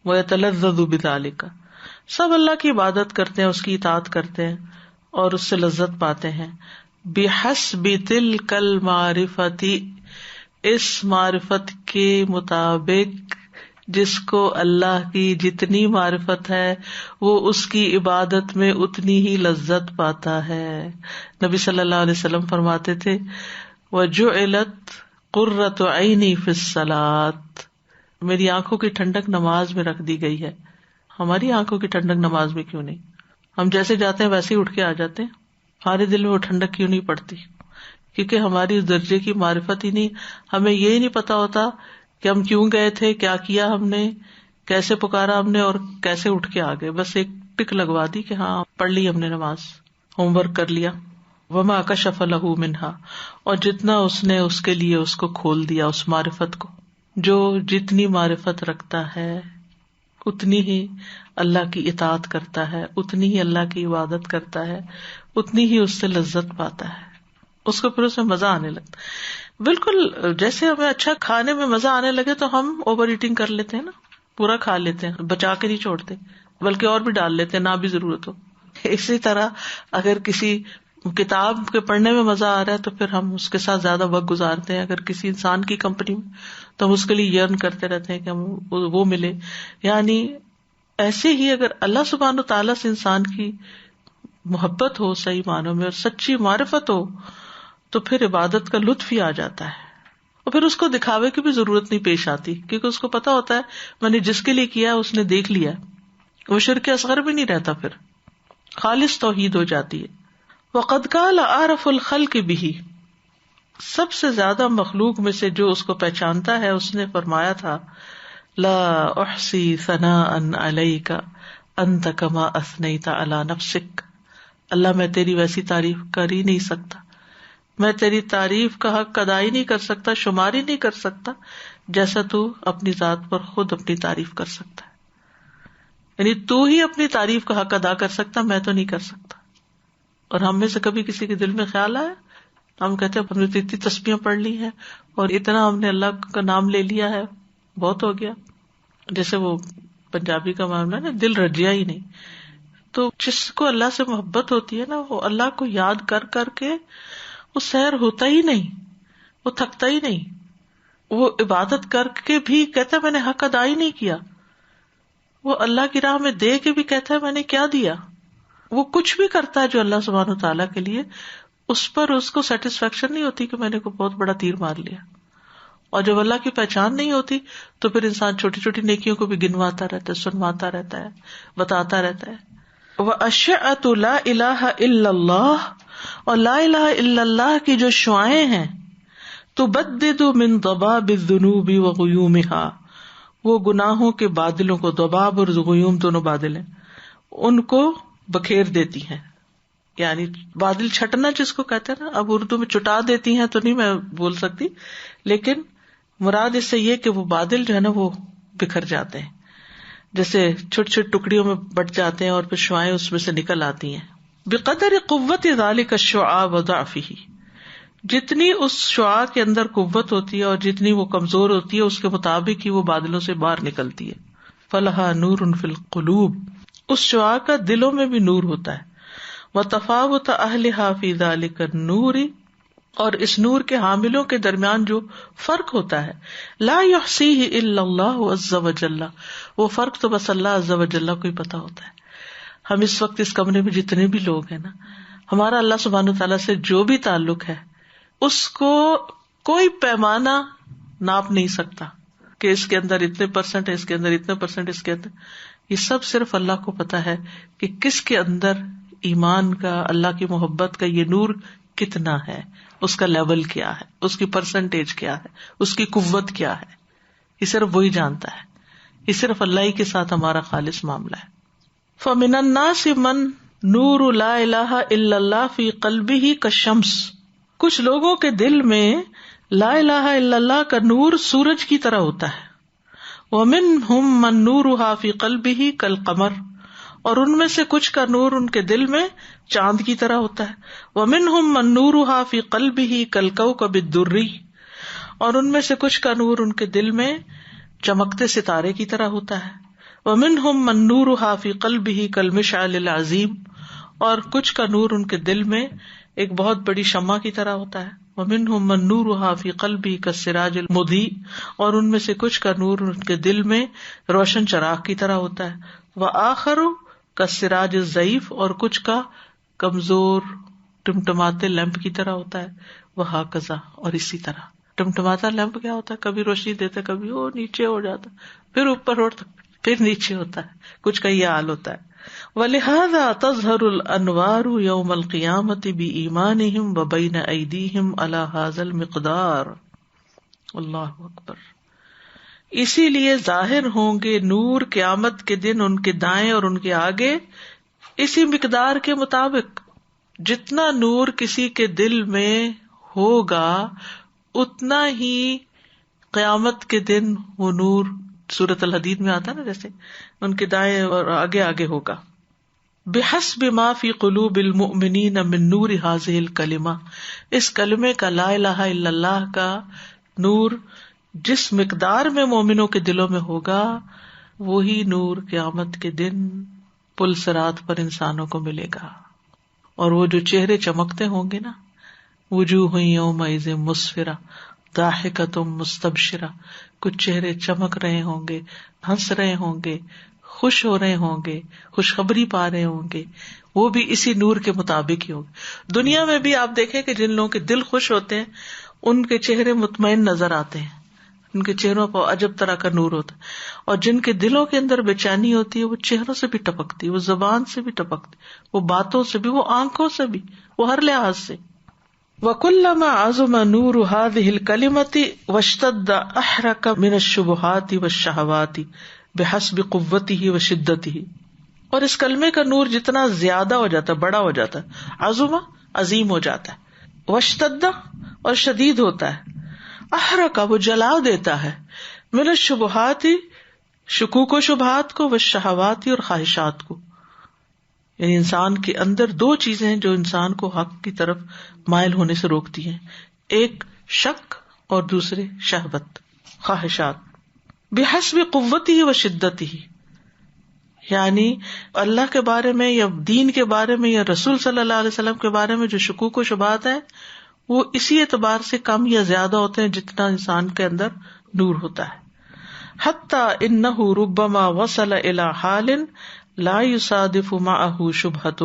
وَيَتَلَذَّذُ بِذَلِكَ سب اللہ کی عبادت کرتے ہیں، اس کی اطاعت کرتے ہیں اور اس سے لذت پاتے ہیں. بِحَسْبِ تِلْكَ الْمَعْرِفَةِ اس معرفت کے مطابق جس کو اللہ کی جتنی معرفت ہے وہ اس کی عبادت میں اتنی ہی لذت پاتا ہے. نبی صلی اللہ علیہ وسلم فرماتے تھے وَجُعِلَتْ قُرَّةُ عَيْنِي فِي الصَّلَاةِ میری آنکھوں کی ٹھنڈک نماز میں رکھ دی گئی ہے. ہماری آنکھوں کی ٹھنڈک نماز میں کیوں نہیں؟ ہم جیسے جاتے ہیں ویسے ہی اٹھ کے آ جاتے ہیں. ہمارے دل میں وہ ٹھنڈک کیوں نہیں پڑتی؟ کیونکہ ہماری اس درجے کی معرفت ہی نہیں. ہمیں یہ نہیں پتا ہوتا کہ ہم کیوں گئے تھے، کیا کیا ہم نے، کیسے پکارا ہم نے اور کیسے اٹھ کے آ گئے. بس ایک ٹک لگوا دی کہ ہاں پڑھ لی ہم نے نماز، ہوم ورک کر لیا. وما کشف لہ منہا اور جتنا اس نے اس کے لیے اس کو کھول دیا اس معرفت کو. جو جتنی معرفت رکھتا ہے اتنی ہی اللہ کی اطاعت کرتا ہے، اتنی ہی اللہ کی عبادت کرتا ہے، اتنی ہی اس سے لذت پاتا ہے، اس کو پھر اس میں مزہ آنے لگتا. بالکل جیسے ہمیں اچھا کھانے میں مزہ آنے لگے تو ہم اوور ایٹنگ کر لیتے ہیں نا، پورا کھا لیتے ہیں، بچا کے نہیں چھوڑتے بلکہ اور بھی ڈال لیتے ہیں نہ بھی ضرورت ہو. اسی طرح اگر کسی کتاب کے پڑھنے میں مزہ آ رہا ہے تو پھر ہم اس کے ساتھ زیادہ وقت گزارتے ہیں. اگر کسی انسان کی کمپنی میں تو ہم اس کے لیے یرن کرتے رہتے ہیں کہ ہم وہ ملے. یعنی ایسے ہی اگر اللہ سبحانہ تعالیٰ سے انسان کی محبت ہو صحیح معنوں میں اور سچی معرفت ہو تو پھر عبادت کا لطف ہی آ جاتا ہے، اور پھر اس کو دکھاوے کی بھی ضرورت نہیں پیش آتی، کیونکہ اس کو پتا ہوتا ہے میں نے جس کے لیے کیا ہے اس نے دیکھ لیا. وہ شرک اصغر بھی نہیں رہتا، پھر خالص توحید ہو جاتی ہے. وقد قال اعرف الخلق به سب سے زیادہ مخلوق میں سے جو اس کو پہچانتا ہے اس نے فرمایا تھا لا احصی ثناء علیک انت کما اثنیت علی نفسک. اللہ میں تیری ویسی تعریف کر ہی نہیں سکتا، میں تیری تعریف کا حق ادا ہی نہیں کر سکتا، شمار ہی نہیں کر سکتا جیسا تو اپنی ذات پر خود اپنی تعریف کر سکتا ہے. یعنی تو ہی اپنی تعریف کا حق ادا کر سکتا، میں تو نہیں کر سکتا. اور ہم میں سے کبھی کسی کے دل میں خیال آیا، ہم کہتے ہیں ہم نے اتنی تسبیحیں پڑھ لی ہیں اور اتنا ہم نے اللہ کا نام لے لیا ہے، بہت ہو گیا. جیسے وہ پنجابی کا معاملہ نا، دل رجیا ہی نہیں. تو جس کو اللہ سے محبت ہوتی ہے نا، وہ اللہ کو یاد کر کر کے وہ سیر ہوتا ہی نہیں، وہ تھکتا ہی نہیں. وہ عبادت کر کے بھی کہتا ہے میں نے حق ادا ہی نہیں کیا. وہ اللہ کی راہ میں دے کے بھی کہتا ہے میں نے کیا دیا. وہ کچھ بھی کرتا ہے جو اللہ سبحانہ و تعالیٰ کے لیے، اس پر اس کو سیٹسفیکشن نہیں ہوتی کہ میں نے کوئی بہت بڑا تیر مار لیا. اور جب اللہ کی پہچان نہیں ہوتی تو پھر انسان چھوٹی چھوٹی نیکیوں کو بھی گنواتا رہتا ہے، سنواتا رہتا ہے، بتاتا رہتا ہے. وَأَشْعَةُ لَا إِلَهَ إِلَّا اللَّهُ اور لا الہ الا اللہ کی جو شعائیں ہیں، تُبَدِّدُ مِن ضَبَابِ الذُّنُوبِ وَغُيُومِهَا وہ گناہوں کے بادلوں کو، ضباب اور غیوم دونوں بادل ہیں، ان کو بکھیر دیتی ہیں. یعنی بادل چھٹنا جس کو کہتے ہیں نا، اب اردو میں چٹا دیتی ہیں تو نہیں میں بول سکتی، لیکن مراد اس سے یہ کہ وہ بادل جو ہے نا وہ بکھر جاتے ہیں، جیسے چھوٹی چھوٹی ٹکڑیوں میں بٹ جاتے ہیں اور پھر شعائیں اس میں سے نکل آتی ہیں. بقدر قوت ذلك الشعاع وضعفه جتنی اس شعاع کے اندر قوت ہوتی ہے اور جتنی وہ کمزور ہوتی ہے اس کے مطابق ہی وہ بادلوں سے باہر نکلتی ہے. فلها نور فی القلوب اس شعاع کا دلوں میں بھی نور ہوتا ہے. وتفاوت اہلها فی ذلک النور اور اس نور کے حاملوں کے درمیان جو فرق ہوتا ہے، لا یحصیہ الا اللہ عز وجل وہ فرق تو بس اللہ عز وجل کو ہی پتا ہوتا ہے. ہم اس وقت اس کمرے میں جتنے بھی لوگ ہیں نا، ہمارا اللہ سبحانہ تعالیٰ سے جو بھی تعلق ہے اس کو کوئی پیمانہ ناپ نہیں سکتا کہ اس کے اندر اتنے پرسنٹ ہے، اس کے اندر اتنے پرسنٹ، اس کے اندر. یہ سب صرف اللہ کو پتا ہے کہ کس کے اندر ایمان کا، اللہ کی محبت کا یہ نور کتنا ہے، اس کا لیول کیا ہے، اس کی پرسنٹیج کیا ہے، اس کی قوت کیا ہے. یہ صرف وہی جانتا ہے. یہ صرف اللہ ہی کے ساتھ ہمارا خالص معاملہ ہے. فَمِنَ النَّاسِ مَن نور لا الہ الا اللہ فی قلبہ کالشمس. کچھ لوگوں کے دل میں لا الہ الا اللہ کا نور سورج کی طرح ہوتا ہے. وَمِنْهُمْ مَن نُورُهَا فِي قَلْبِهِ كَالْقَمَرِ. اور ان میں سے کچھ کا نور ان کے دل میں چاند کی طرح ہوتا ہے. وَمِنْهُمْ مَن نُورُهَا فِي قَلْبِهِ كَالْكَوْكَبِ الدُّرِّيِّ. اور ان میں سے کچھ کا نور ان کے دل میں چمکتے ستارے کی طرح ہوتا ہے. وَمِنْهُمْ مَن نُورُهَا فِي قَلْبِهِ كَالْمِشْعَلِ الْعَظِيمِ. اور کچھ کا نور ان کے دل میں ایک بہت بڑی شمع کی طرح ہوتا ہے. وَمِنْهُمْ مَن نُورُهَا فِي قَلْبِهِ كَالسِّرَاجِ الْمُضِيءِ. اور ان میں سے کچھ کا نور ان کے دل میں روشن چراغ کی طرح ہوتا ہے. وَآخَرُ كَالسِّرَاجِ الضَّعِيفِ. اور کچھ کا کمزور ٹمٹماتے لیمپ کی طرح ہوتا ہے. وَهَكَذَا. اور اسی طرح ٹمٹماتا لیمپ کیا ہوتا ہے، کبھی روشنی دیتا ہے، کبھی وہ نیچے ہو جاتا، پھر اوپر ہوتا، پھر نیچے ہوتا ہے. کچھ کا یہ حال ہوتا ہے. وَلِهَذَا تَظْهَرُ الْأَنْوَارُ يَوْمَ الْقِيَامَةِ بِإِيمَانِهِمْ وَبَيْنَ أَيْدِيهِمْ عَلَى هَذَا الْمِقْدَارِ. اللہ اکبر. اسی لیے ظاہر ہوں گے نور قیامت کے دن ان کے دائیں اور ان کے آگے اسی مقدار کے مطابق. جتنا نور کسی کے دل میں ہوگا اتنا ہی قیامت کے دن وہ نور سورۃ الحدید میں آتا نا، جیسے ان کے دائیں اور آگے آگے ہوگا. بحسب ما فی قلوب المؤمنین من نور هذه الکلمہ. اس کلمے کا لا الہ الا اللہ کا نور جس مقدار میں مومنوں کے دلوں میں ہوگا وہی نور قیامت کے دن پل صراط پر انسانوں کو ملے گا. اور وہ جو چہرے چمکتے ہوں گے نا، وجوہ یومئذ مسفرہ ضاحکۃ مستبشرہ. کچھ چہرے چمک رہے ہوں گے، ہنس رہے ہوں گے، خوش ہو رہے ہوں گے، خوشخبری پا رہے ہوں گے. وہ بھی اسی نور کے مطابق ہی ہوگا. دنیا میں بھی آپ دیکھیں کہ جن لوگوں کے دل خوش ہوتے ہیں ان کے چہرے مطمئن نظر آتے ہیں، ان کے چہروں پر عجب طرح کا نور ہوتا ہے. اور جن کے دلوں کے اندر بے چینی ہوتی ہے وہ چہروں سے بھی ٹپکتی، وہ زبان سے بھی ٹپکتی، وہ باتوں سے بھی، وہ آنکھوں سے بھی، وہ ہر لحاظ سے. وَكُلَّمَا عَظُمَ نُورُ هَذِهِ الْكَلِمَةِ وَاشْتَدَّ أَحْرَقَ مِنَ الشُّبُهَاتِ وَالشَّهَوَاتِ بِحَسْبِ قُوَّتِهِ وَشِدَّتِهِ. اور اس کلمے کا نور جتنا زیادہ ہو جاتا ہے، بڑا ہو جاتا ہے، عظم عظیم ہو جاتا ہے، واشتد اور شدید ہوتا ہے، احرق وہ جلا دیتا ہے، من الشبہات شکوک و شبہات کو، والشہوات اور خواہشات کو. یعنی انسان کے اندر دو چیزیں ہیں جو انسان کو حق کی طرف مائل ہونے سے روکتی ہیں، ایک شک اور دوسرے شہوت، خواہشات. بحسب قوتہ و شدتہ. یعنی اللہ کے بارے میں یا دین کے بارے میں یا رسول صلی اللہ علیہ وسلم کے بارے میں جو شکوک و شبہات ہیں وہ اسی اعتبار سے کم یا زیادہ ہوتے ہیں جتنا انسان کے اندر نور ہوتا ہے. حتی انہ ربما وصل الی حال لا یصادف معہ شبہۃ.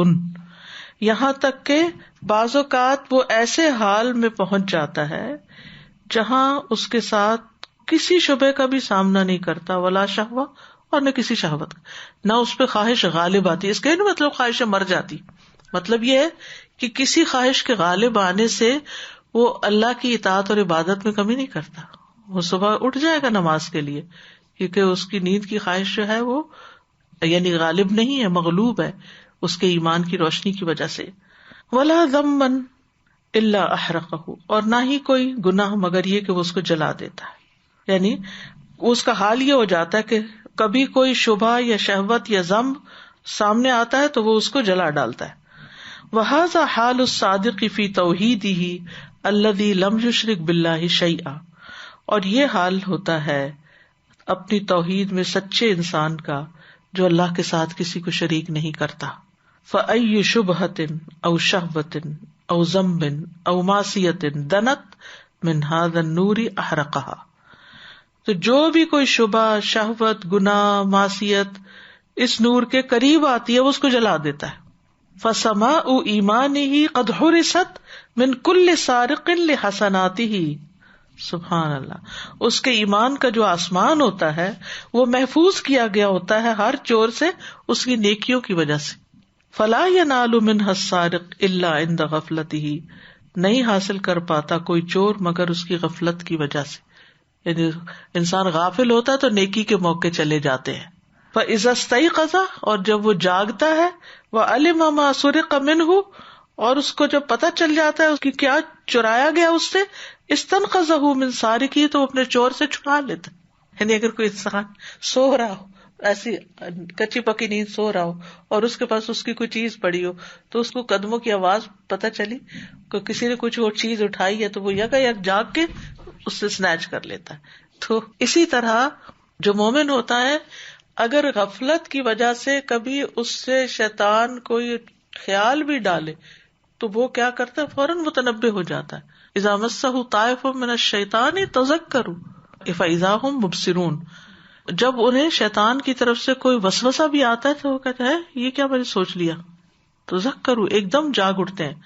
یہاں تک کہ بعض اوقات وہ ایسے حال میں پہنچ جاتا ہے جہاں اس کے ساتھ کسی شبہ کا بھی سامنا نہیں کرتا، ولا شہوہ اور نہ کسی شہوت کا، نہ اس پہ خواہش غالب آتی. اس کا نہیں مطلب خواہشیں مر جاتی، مطلب یہ ہے کہ کسی خواہش کے غالب آنے سے وہ اللہ کی اطاعت اور عبادت میں کمی نہیں کرتا. وہ صبح اٹھ جائے گا نماز کے لیے کیونکہ اس کی نیند کی خواہش جو ہے وہ یعنی غالب نہیں ہے، مغلوب ہے اس کے ایمان کی روشنی کی وجہ سے. ولا ذنبا الا احرقہ. اور نہ ہی کوئی گناہ مگر یہ کہ وہ اس کو جلا دیتا ہے. یعنی اس کا حال یہ ہو جاتا ہے کہ کبھی کوئی شبہ یا شہوت یا ذنب سامنے آتا ہے تو وہ اس کو جلا ڈالتا ہے. وَهَذَا حَالُ الصَّادِقِ فِي تَوْحِيدِهِ الَّذِي لَمْ يُشْرِكْ بِاللَّهِ شَيْئًا. اور یہ حال ہوتا ہے اپنی توحید میں سچے انسان کا جو اللہ کے ساتھ کسی کو شریک نہیں کرتا. فَأَيُّ شُبْهَةٍ أَوْ شَهْوَةٍ أَوْ ذَنبٍ أَوْ مَعْصِيَةٍ دَنَتْ مِنْ هَذَا النُّورِ أَحْرَقَهَا. تو جو بھی کوئی شبہ، شہوت، گناہ، معصیت اس نور کے قریب آتی ہے وہ اس کو جلا دیتا ہے. فَسَمَاءُ إِيمَانِهِ قَدْ حُرِسَتْ مِنْ كُلِّ سَارِقٍ لِحَسَنَاتِهِ. سبحان اللہ. اس کے ایمان کا جو آسمان ہوتا ہے وہ محفوظ کیا گیا ہوتا ہے ہر چور سے اس کی نیکیوں کی وجہ سے. فلا ینال منہ السارق الا عند غفلتہ، نہیں حاصل کر پاتا کوئی چور مگر اس کی غفلت کی وجہ سے. یعنی انسان غافل ہوتا ہے تو نیکی کے موقع چلے جاتے ہیں. فاذا استيقظ، اور جب وہ جاگتا ہے، وعلم ما سرق منہ، اور اس کو جب پتہ چل جاتا ہے کہ کیا چرایا گیا اس سے، استنقذہ من سارقہ، تو اپنے چور سے چھڑا لیتا. یعنی اگر کوئی انسان سو رہا ہو، ایسی کچی پکی نیند سو رہا ہو، اور اس کے پاس اس کی کوئی چیز پڑی ہو، تو اس کو قدموں کی آواز پتہ چلی کہ کسی نے کچھ اور چیز اٹھائی ہے، تو وہ یکایک جاگ کے اس سے سنیچ کر لیتا ہے. تو اسی طرح جو مومن ہوتا ہے، اگر غفلت کی وجہ سے کبھی اس سے شیطان کوئی خیال بھی ڈالے تو وہ کیا کرتا ہے، فوراً متنبہ ہو جاتا ہے. اذا مسہ طائف من الشیطان تذکروا فاذا هم مبصرون، جب انہیں شیطان کی طرف سے کوئی وسوسہ بھی آتا ہے تو وہ کہتا ہے یہ کیا میں نے سوچ لیا، تذکروا، ایک دم جاگ اٹھتے ہیں.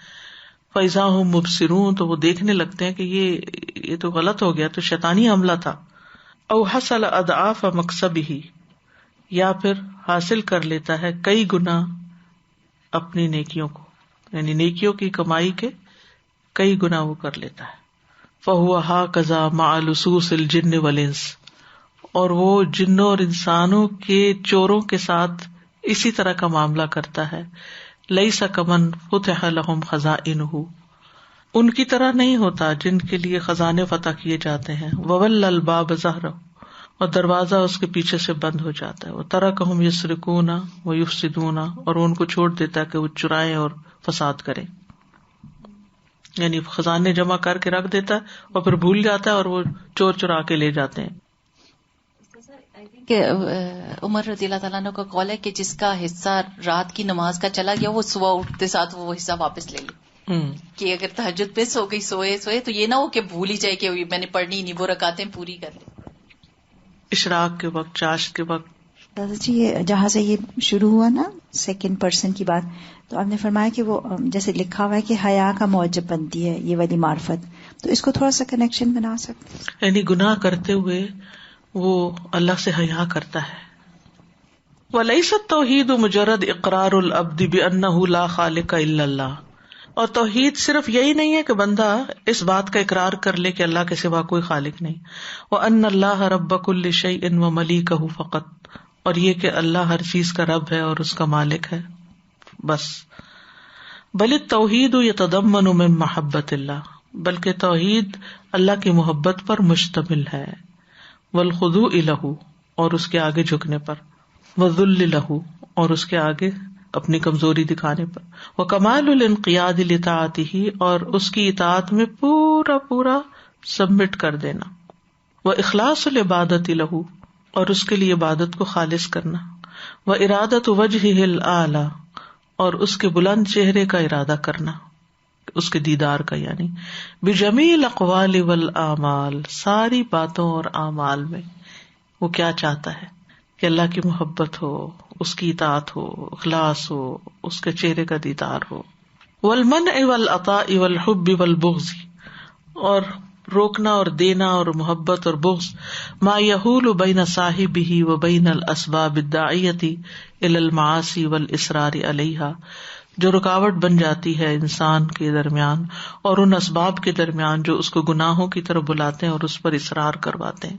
فاذا هم مبصرون، تو وہ دیکھنے لگتے ہیں کہ یہ تو غلط ہو گیا، تو شیطانی حملہ تھا. او حصل اضعاف مکسبہ، یا پھر حاصل کر لیتا ہے کئی گنا اپنی نیکیوں کو، یعنی نیکیوں کی کمائی کے کئی گنا وہ کر لیتا ہے. فہو ہاکذا مع لصوص الجن والانس، اور وہ جنوں اور انسانوں کے چوروں کے ساتھ اسی طرح کا معاملہ کرتا ہے. لیس کمن فتح لہم خزائنہ، ان کی طرح نہیں ہوتا جن کے لیے خزانے فتح کیے جاتے ہیں. وول الباب ظہرہ، اور دروازہ اس کے پیچھے سے بند ہو جاتا ہے. وترکہم یسرقون ویفسدون، اور ان کو چھوڑ دیتا ہے کہ وہ چرائیں اور فساد کریں. یعنی خزانے جمع کر کے رکھ دیتا ہے اور پھر بھول جاتا ہے اور وہ چور چرا کے لے جاتے ہیں. کہ عمر رضی اللہ تعالیٰ عنہ کا قول ہے کہ جس کا حصہ رات کی نماز کا چلا گیا وہ صبح اٹھتے ساتھ وہ حصہ واپس لے لے. کہ اگر تہجد پہ سو گئی سوئے تو یہ نہ ہو کہ بھول ہی جائے کہ میں نے پڑھنی نہیں، وہ رکعتیں پوری کر لیں اشراق کے وقت، چاشت کے وقت. دادا جی یہ جہاں سے یہ شروع ہوا نا سیکنڈ پرسن کی بات، تو آپ نے فرمایا کہ وہ جیسے لکھا ہوا ہے کہ حیا کا موجب بنتی ہے یہ والی معرفت، تو اس کو تھوڑا سا کنیکشن بنا سکتے ہیں. یعنی گناہ کرتے ہوئے وہ اللہ سے حیا کرتا ہے. وَلَيْسَ التَّوْحِيدُ مُجَرَّدُ إِقْرَارُ الْعَبْدِ بِأَنَّهُ لَا خَالِقَ إِلَّا اللَّهُ، اور توحید صرف یہی نہیں ہے کہ بندہ اس بات کا اقرار کر لے کہ اللہ کے سوا کوئی خالق نہیں. وَأَنَّ اللَّهَ رَبَّ كُلِّ شَيْءٍ وَمَلِيكَهُ فقط، اور یہ کہ اللہ ہر چیز کا رب ہے اور اس کا مالک ہے بس. بل التوحید یتضمن من محبت اللہ، بلکہ توحید اللہ کی محبت پر مشتمل ہے. والخضوع لہ، اور اس کے آگے جھکنے پر. والذل لہ، اور اس کے آگے اپنی کمزوری دکھانے پر. وکمال الانقیاد لطاعتہ، اور اس کی اطاعت میں پورا پورا سبمٹ کر دینا. واخلاص العبادۃ لہ، اور اس کے لیے عبادت کو خالص کرنا. وارادۃ وجہہ الاعلی، اور اس کے بلند چہرے کا ارادہ کرنا، اس کے دیدار کا. یعنی بجمیع الاقوال والاعمال، ساری باتوں اور اعمال میں وہ کیا چاہتا ہے کہ اللہ کی محبت ہو، اس کی اطاعت ہو، اخلاص ہو، اس کے چہرے کا دیدار ہو. والمنع والعطاء والحب والبغض، اور روکنا اور دینا اور محبت اور بغض. ما یحول بین صاحبہ وبین الاسباب الداعیۃ الی المعاصی والاصرار علیہا، جو رکاوٹ بن جاتی ہے انسان کے درمیان اور ان اسباب کے درمیان جو اس کو گناہوں کی طرف بلاتے ہیں اور اس پر اصرار کرواتے ہیں.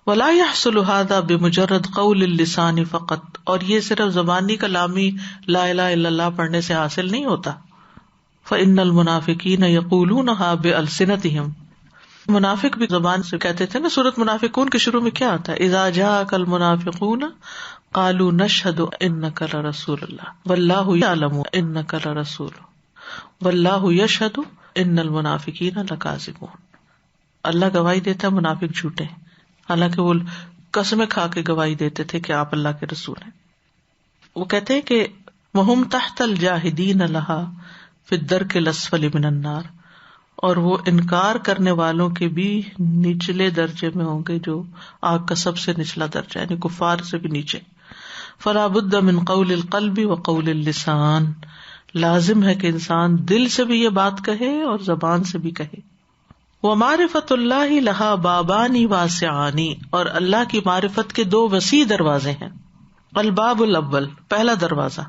ولا يحصل هذا بمجرد قول اللسان فقط، اور یہ صرف زبانی کلامی لا الہ الا اللہ پڑھنے سے حاصل نہیں ہوتا. فإن المنافقین یقولونها بألسنتهم، منافق بھی زبان سے کہتے تھے نا. سورۃ منافقون کے شروع میں کیا آتا ہے؟ اذا جاءك المنافقون قالوا نشهد انك لرسول الله والله يعلم انك لرسول والله يشهد ان المنافقین لكاذبون. اللہ گواہی دیتا ہے منافق جھوٹے ہیں، حالانکہ وہ قسمیں کھا کے گواہی دیتے تھے کہ آپ اللہ کے رسول ہیں. وہ کہتے ہیں کہ وهم تحت الجاہدین لها فی الدرک الاسفل من النار، اور وہ انکار کرنے والوں کے بھی نچلے درجے میں ہوں گے جو آگ کا سب سے نچلا درجہ، یعنی کفار سے بھی نیچے. فلا بد من قول القلب وقول اللسان، لازم ہے کہ انسان دل سے بھی یہ بات کہے اور زبان سے بھی کہے. ومعرفت اللہ لہا بابانی واسعانی، اور اللہ کی معرفت کے دو وسیع دروازے ہیں. الباب الاول، پہلا دروازہ،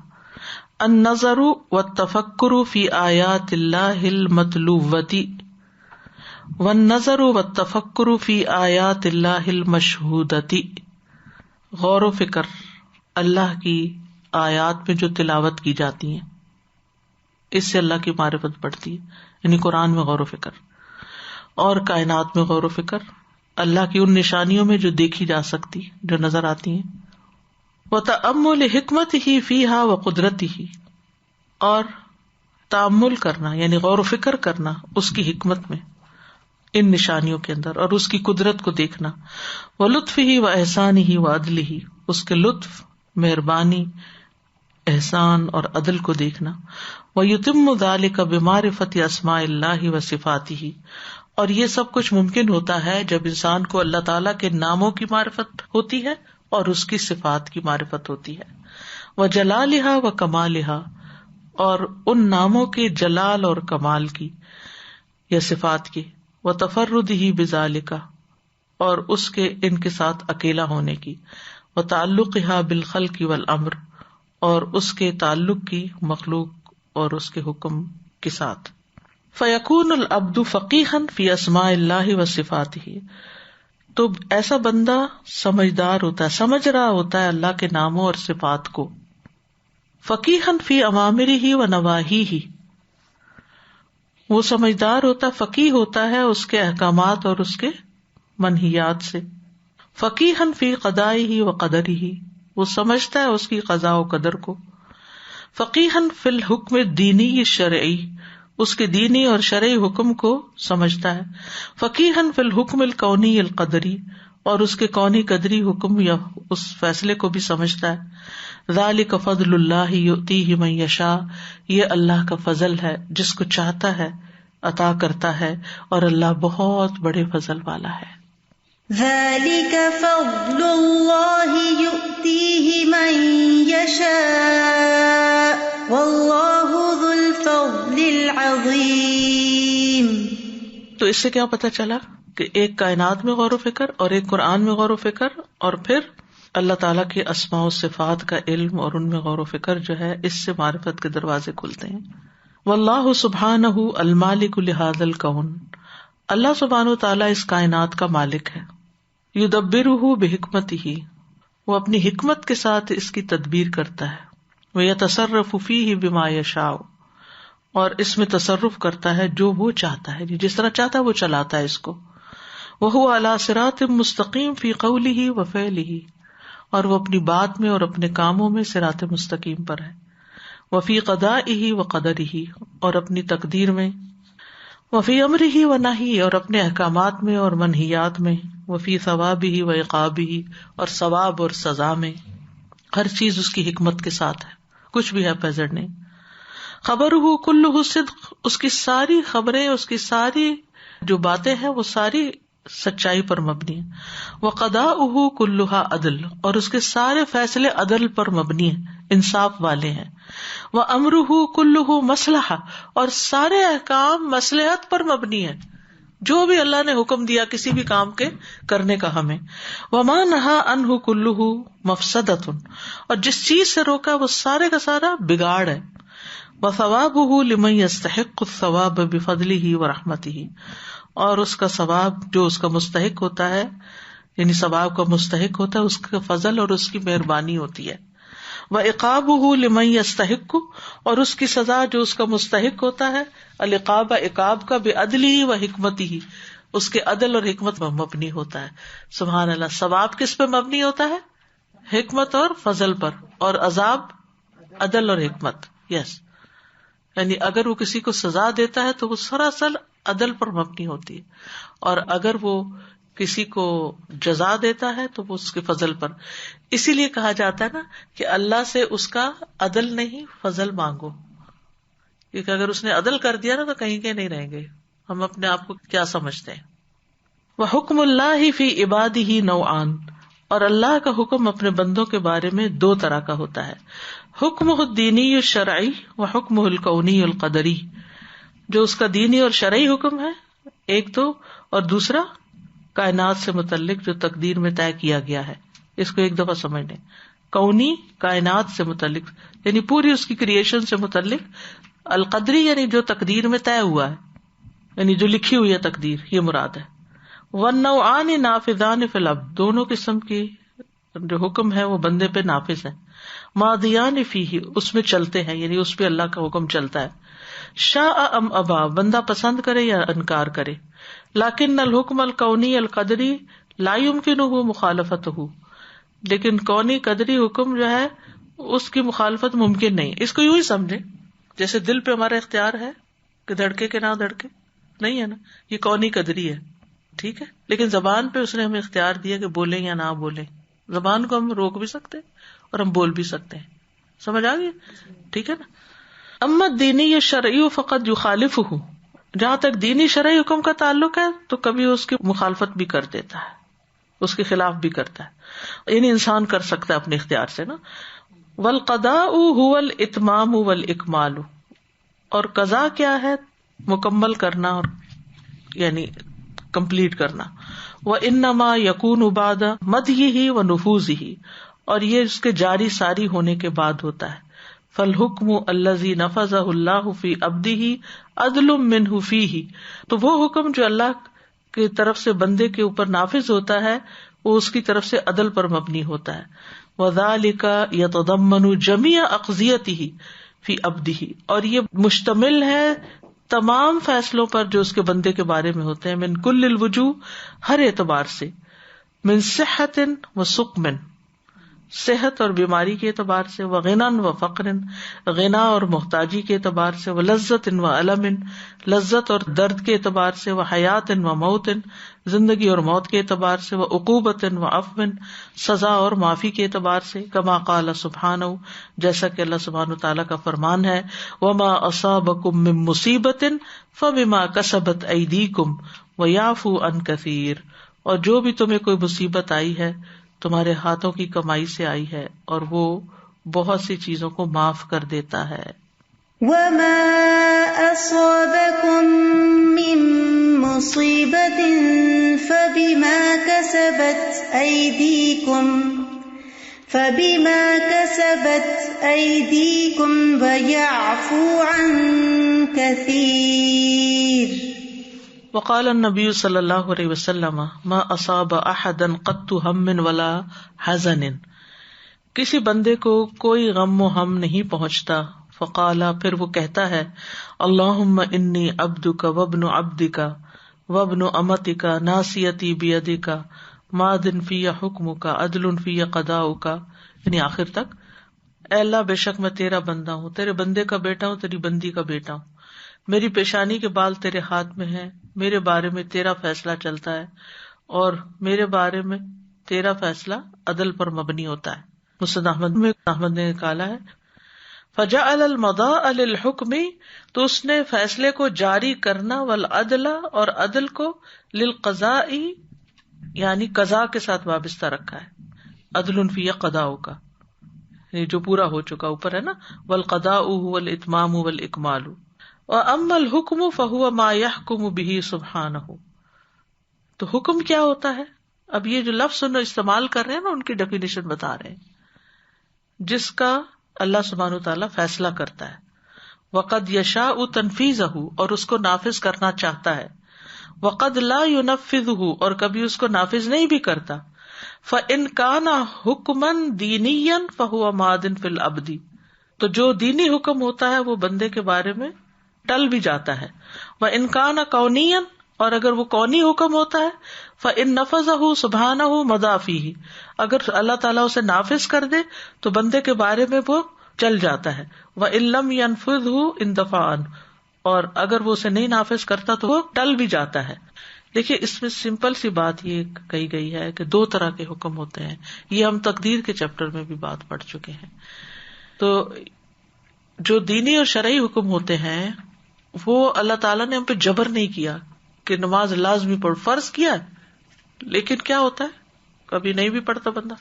النظر والتفکر فی آیات اللہ المتلوۃ والنظر والتفکر فی آیات اللہ المشہودۃ. غور و فکر اللہ کی آیات میں جو تلاوت کی جاتی ہیں، اس سے اللہ کی معرفت بڑھتی ہے، یعنی قرآن میں غور و فکر، اور کائنات میں غور و فکر، اللہ کی ان نشانیوں میں جو دیکھی جا سکتی، جو نظر آتی ہیں. وتأمل حکمتہ فیہا وقدرتہ، اور تأمل کرنا یعنی غور و فکر کرنا اس کی حکمت میں، ان نشانیوں کے اندر، اور اس کی قدرت کو دیکھنا. ولطفہ واحسانہ وعدلہ، اس کے لطف، مہربانی، احسان اور عدل کو دیکھنا. ویتم ذلک بمعرفت اسماء اللہ وصفاتہ، اور یہ سب کچھ ممکن ہوتا ہے جب انسان کو اللہ تعالیٰ کے ناموں کی معرفت ہوتی ہے اور اس کی صفات کی معرفت ہوتی ہے. وجلالہا وکمالہا، اور ان ناموں کے جلال اور کمال کی یا صفات کی. وتفردہ بذالک، اور اس کے ان کے ساتھ اکیلا ہونے کی. وتعلقہا بالخلق والامر، اور اس کے تعلق کی مخلوق اور اس کے حکم کے ساتھ. فیکون العبد فقیہا فی اسماء اللہ وصفاتہ، تو ایسا بندہ سمجھدار ہوتا ہے، سمجھ رہا ہوتا ہے اللہ کے ناموں اور صفات کو. فقیہا فی اوامرہ ونواہیہ، وہ سمجھدار ہوتا، فقیہ ہوتا ہے اس کے احکامات اور اس کے منہیات سے. فقیہا فی قضائہ وقدرہ، وہ سمجھتا ہے اس کی قضاء و قدر کو. فقیہا فی الحکم الدینی الشرعی، اس کے دینی اور شرعی حکم کو سمجھتا ہے. فقیہا فی الحکم الکونی القدری، اور اس کے کونی قدری حکم یا اس فیصلے کو بھی سمجھتا ہے. ذالک فضل اللہ یؤتیہ من یشاء، یہ اللہ کا فضل ہے، جس کو چاہتا ہے عطا کرتا ہے، اور اللہ بہت بڑے فضل والا ہے. ذالک فضل اللہ یؤتیہ من یشاء واللہ ذو الفضل العظیم. تو اس سے کیا پتہ چلا کہ ایک کائنات میں غور و فکر اور ایک قرآن میں غور و فکر، اور پھر اللہ تعالیٰ کے اسماء و صفات کا علم اور ان میں غور و فکر جو ہے، اس سے معرفت کے دروازے کھلتے ہیں. واللہ سبحانہ المالک لہذا الکون، اللہ سبحانہ و تعالیٰ اس کائنات کا مالک ہے. یدبرہ بحکمتہ، وہ اپنی حکمت کے ساتھ اس کی تدبیر کرتا ہے. ویتصرف فیہ بما یشاء، اور اس میں تصرف کرتا ہے جو وہ چاہتا ہے، جس طرح چاہتا ہے وہ چلاتا ہے اس کو. وہو علی صراط مستقیم فی قولہ وفعلہ، اور وہ اپنی بات میں اور اپنے کاموں میں صراط مستقیم پر ہے. وفی قضائہ وقدرہ، اور اپنی تقدیر میں. وفی امرہ ونہیہ، اور اپنے احکامات میں اور منہیات میں. وفی ثوابہ وعقابہ، اور ثواب اور سزا میں. ہر چیز اس کی حکمت کے ساتھ ہے، کچھ بھی ہے پیزر نہیں. خبرہ کلہ صدق، اس کی ساری خبریں، اس کی ساری جو باتیں ہیں وہ ساری سچائی پر مبنی ہے. وقضاؤہ کلھا عدل، اور اس کے سارے فیصلے عدل پر مبنی ہیں، انصاف والے ہیں. وامرہ کلہ مصلحہ، اور سارے احکام مصلحت پر مبنی ہیں، جو بھی اللہ نے حکم دیا کسی بھی کام کے کرنے کا ہمیں. وما نہا عنہ کلہ مفسدۃ، اور جس چیز سے روکا وہ سارے کا سارا بگاڑ ہے. وثوابہ لمن یستحق الثواب بفضلہ ورحمتہ، اور اس کا ثواب جو اس کا مستحق ہوتا ہے، یعنی ثواب کا مستحق ہوتا ہے، اس کا فضل اور اس کی مہربانی ہوتی ہے. وعقابہ لمن یستحق، اور اس کی سزا جو اس کا مستحق ہوتا ہے، العقاب عقاب کا بعدلہ وحکمتہ، اس کے عدل اور حکمت پر مبنی ہوتا ہے. سبحان اللہ، ثواب کس پہ مبنی ہوتا ہے؟ حکمت اور فضل پر، اور عذاب عدل اور حکمت. یس، یعنی اگر وہ کسی کو سزا دیتا ہے تو وہ سراسر عدل پر مبنی ہوتی ہے، اور اگر وہ کسی کو جزا دیتا ہے تو وہ اس کے فضل پر. اسی لیے کہا جاتا ہے نا کہ اللہ سے اس کا عدل نہیں فضل مانگو، کیونکہ اگر اس نے عدل کر دیا نا تو کہیں کے نہیں رہیں گے. ہم اپنے آپ کو کیا سمجھتے ہیں. وحکم اللہ فی عبادہ نوعان، اور اللہ کا حکم اپنے بندوں کے بارے میں دو طرح کا ہوتا ہے. حکمہ الدینی الشرعی و حکمہ الکونی القدری، جو اس کا دینی اور شرعی حکم ہے ایک تو، اور دوسرا کائنات سے متعلق جو تقدیر میں طے کیا گیا ہے. اس کو ایک دفعہ سمجھ لیں. کونی کائنات سے متعلق یعنی پوری اس کی کریشن سے متعلق، القدری یعنی جو تقدیر میں طے ہوا ہے، یعنی جو لکھی ہوئی ہے تقدیر، یہ مراد ہے. والنوعان نافذان فی العبد، دونوں قسم کی جو حکم ہے وہ بندے پہ نافذ ہے. ماضیان فیہ، اس میں چلتے ہیں، یعنی اس پہ اللہ کا حکم چلتا ہے. شاء ام ابا، بندہ پسند کرے یا انکار کرے. لیکن الحکم الکونی القدری لا یمکنہ مخالفتہ، لیکن کونی قدری حکم جو ہے اس کی مخالفت ممکن نہیں. اس کو یوں ہی سمجھے جیسے دل پہ ہمارا اختیار ہے کہ دھڑکے کہ نہ دھڑکے، نہیں ہے نا، یہ کونی قدری ہے، ٹھیک ہے. لیکن زبان پہ اس نے ہمیں اختیار دیا کہ بولیں یا نہ بولیں. زبان کو ہم روک بھی سکتے ہیں اور ہم بول بھی سکتے ہیں. سمجھ آ گئی؟ ٹھیک ہے نا. اما دینی یا شرعی فقط یخالفہ، جہاں تک دینی شرعی حکم کا تعلق ہے تو کبھی اس کی مخالفت بھی کر دیتا ہے، اس کے خلاف بھی کرتا ہے، یعنی انسان کر سکتا ہے اپنے اختیار سے نا. والقضاء هو الاتمام والاکمال، اور قضاء کیا ہے؟ مکمل کرنا اور یعنی کمپلیٹ کرنا. وانما یکون بعد مدحہ ونفوذہ، اور یہ اس کے جاری ساری ہونے کے بعد ہوتا ہے. فالحکم الذی نفذہ اللہ فی عبدہ عدل منہ فیہ، تو وہ حکم جو اللہ کی طرف سے بندے کے اوپر نافذ ہوتا ہے وہ اس کی طرف سے عدل پر مبنی ہوتا ہے. وذالک یتضمن جمیع اقضیتہ فی عبدہ، اور یہ مشتمل ہے تمام فیصلوں پر جو اس کے بندے کے بارے میں ہوتے ہیں. من کل الوجوہ، ہر اعتبار سے. من صحت و سقم، صحت اور بیماری کے اعتبار سے. وغنى و فقر، غنا اور محتاجی کے اعتبار سے. ولذت و علم، لذت اور درد کے اعتبار سے. وحیات و موت، زندگی اور موت کے اعتبار سے. وعقوبت و عفو، سزا اور معافی کے اعتبار سے. کما قال سبحانہ، جیسا کہ اللہ سبحانہ تعالیٰ کا فرمان ہے. وما اصابکم من مصیبت فبما کسبت ایدیکم ویعفو عن کثیر، اور جو بھی تمہیں کوئی مصیبت آئی ہے تمہارے ہاتھوں کی کمائی سے آئی ہے اور وہ بہت سی چیزوں کو معاف کر دیتا ہے. وما اصابکم من مصیبت فبما کسبت ایدیکم ویعفو عن کثیر. وقال النبی صلی اللہ علیہ وسلم ما اصاب احدا قط ہم ولا حزن، کسی بندے کو کوئی غم و ہم نہیں پہنچتا. فقال، پھر وہ کہتا ہے اللہم انی عبدک وابن عبدک وابن امتک ناصیتی بیدک ماض فی حکمک عدل فی قضاؤک، یعنی آخر تک. اے اللہ، بے شک میں تیرا بندہ ہوں، تیرے بندے کا بیٹا ہوں، تیری بندی کا بیٹا ہوں. میری پیشانی کے بال تیرے ہاتھ میں ہیں، میرے بارے میں تیرا فیصلہ چلتا ہے اور میرے بارے میں تیرا فیصلہ عدل پر مبنی ہوتا ہے. مسند احمد میں احمد نے نکالا ہے. فجعل المضاء للحکم، تو اس نے فیصلے کو جاری کرنا، والعدل اور عدل کو، للقضاء یعنی قضاء کے ساتھ وابستہ رکھا ہے. عدل فی قضاء کا جو پورا ہو چکا اوپر ہے نا. والقضاء هو الاتمام والاکمال. وَأَمَّا الْحُكْمُ فَهُوَ مَا يَحْكُمُ بِهِ سُبْحَانَهُ، تو حکم کیا ہوتا ہے؟ اب یہ جو لفظ استعمال کر رہے ہیں نا ان کی ڈیفینیشن بتا رہے ہیں، جس کا اللہ سبحانہ وتعالیٰ فیصلہ کرتا ہے. وَقَدْ يَشَاءُ تَنْفِيذَهُ، اور اس کو نافذ کرنا چاہتا ہے. وَقَدْ لَا يُنَفِّذُهُ، اور کبھی اس کو نافذ نہیں بھی کرتا. فَإِنْ كَانَ حُكْمًا دِينِيًّا فَهُوَ مَاضٍ فِي الْعَبْدِ، تو جو دینی حکم ہوتا ہے وہ بندے کے بارے میں ٹل بھی جاتا ہے. وَإِنْ كَانَ كَوْنِيًّا، اور اگر وہ کونی حکم ہوتا ہے فَإِنْ نَفَذَهُ سُبْحَانَهُ مَضَىٰ فِيهِ، اگر اللہ تعالیٰ اسے نافذ کر دے تو بندے کے بارے میں وہ چل جاتا ہے. وَإِنْ لَمْ يَنْفِذْهُ اندفع عنه، اور اگر وہ اسے نہیں نافذ کرتا تو وہ ٹل بھی جاتا ہے. دیکھیے اس میں سمپل سی بات یہ کہی گئی ہے کہ دو طرح کے حکم ہوتے ہیں. یہ ہم تقدیر کے چیپٹر میں بھی بات پڑھ چکے ہیں. تو جو دینی اور شرعی حکم ہوتے ہیں وہ اللہ تعالیٰ نے ہم پہ جبر نہیں کیا کہ نماز لازمی پڑھ، فرض کیا ہے، لیکن کیا ہوتا ہے کبھی نہیں بھی پڑھتا بندہ.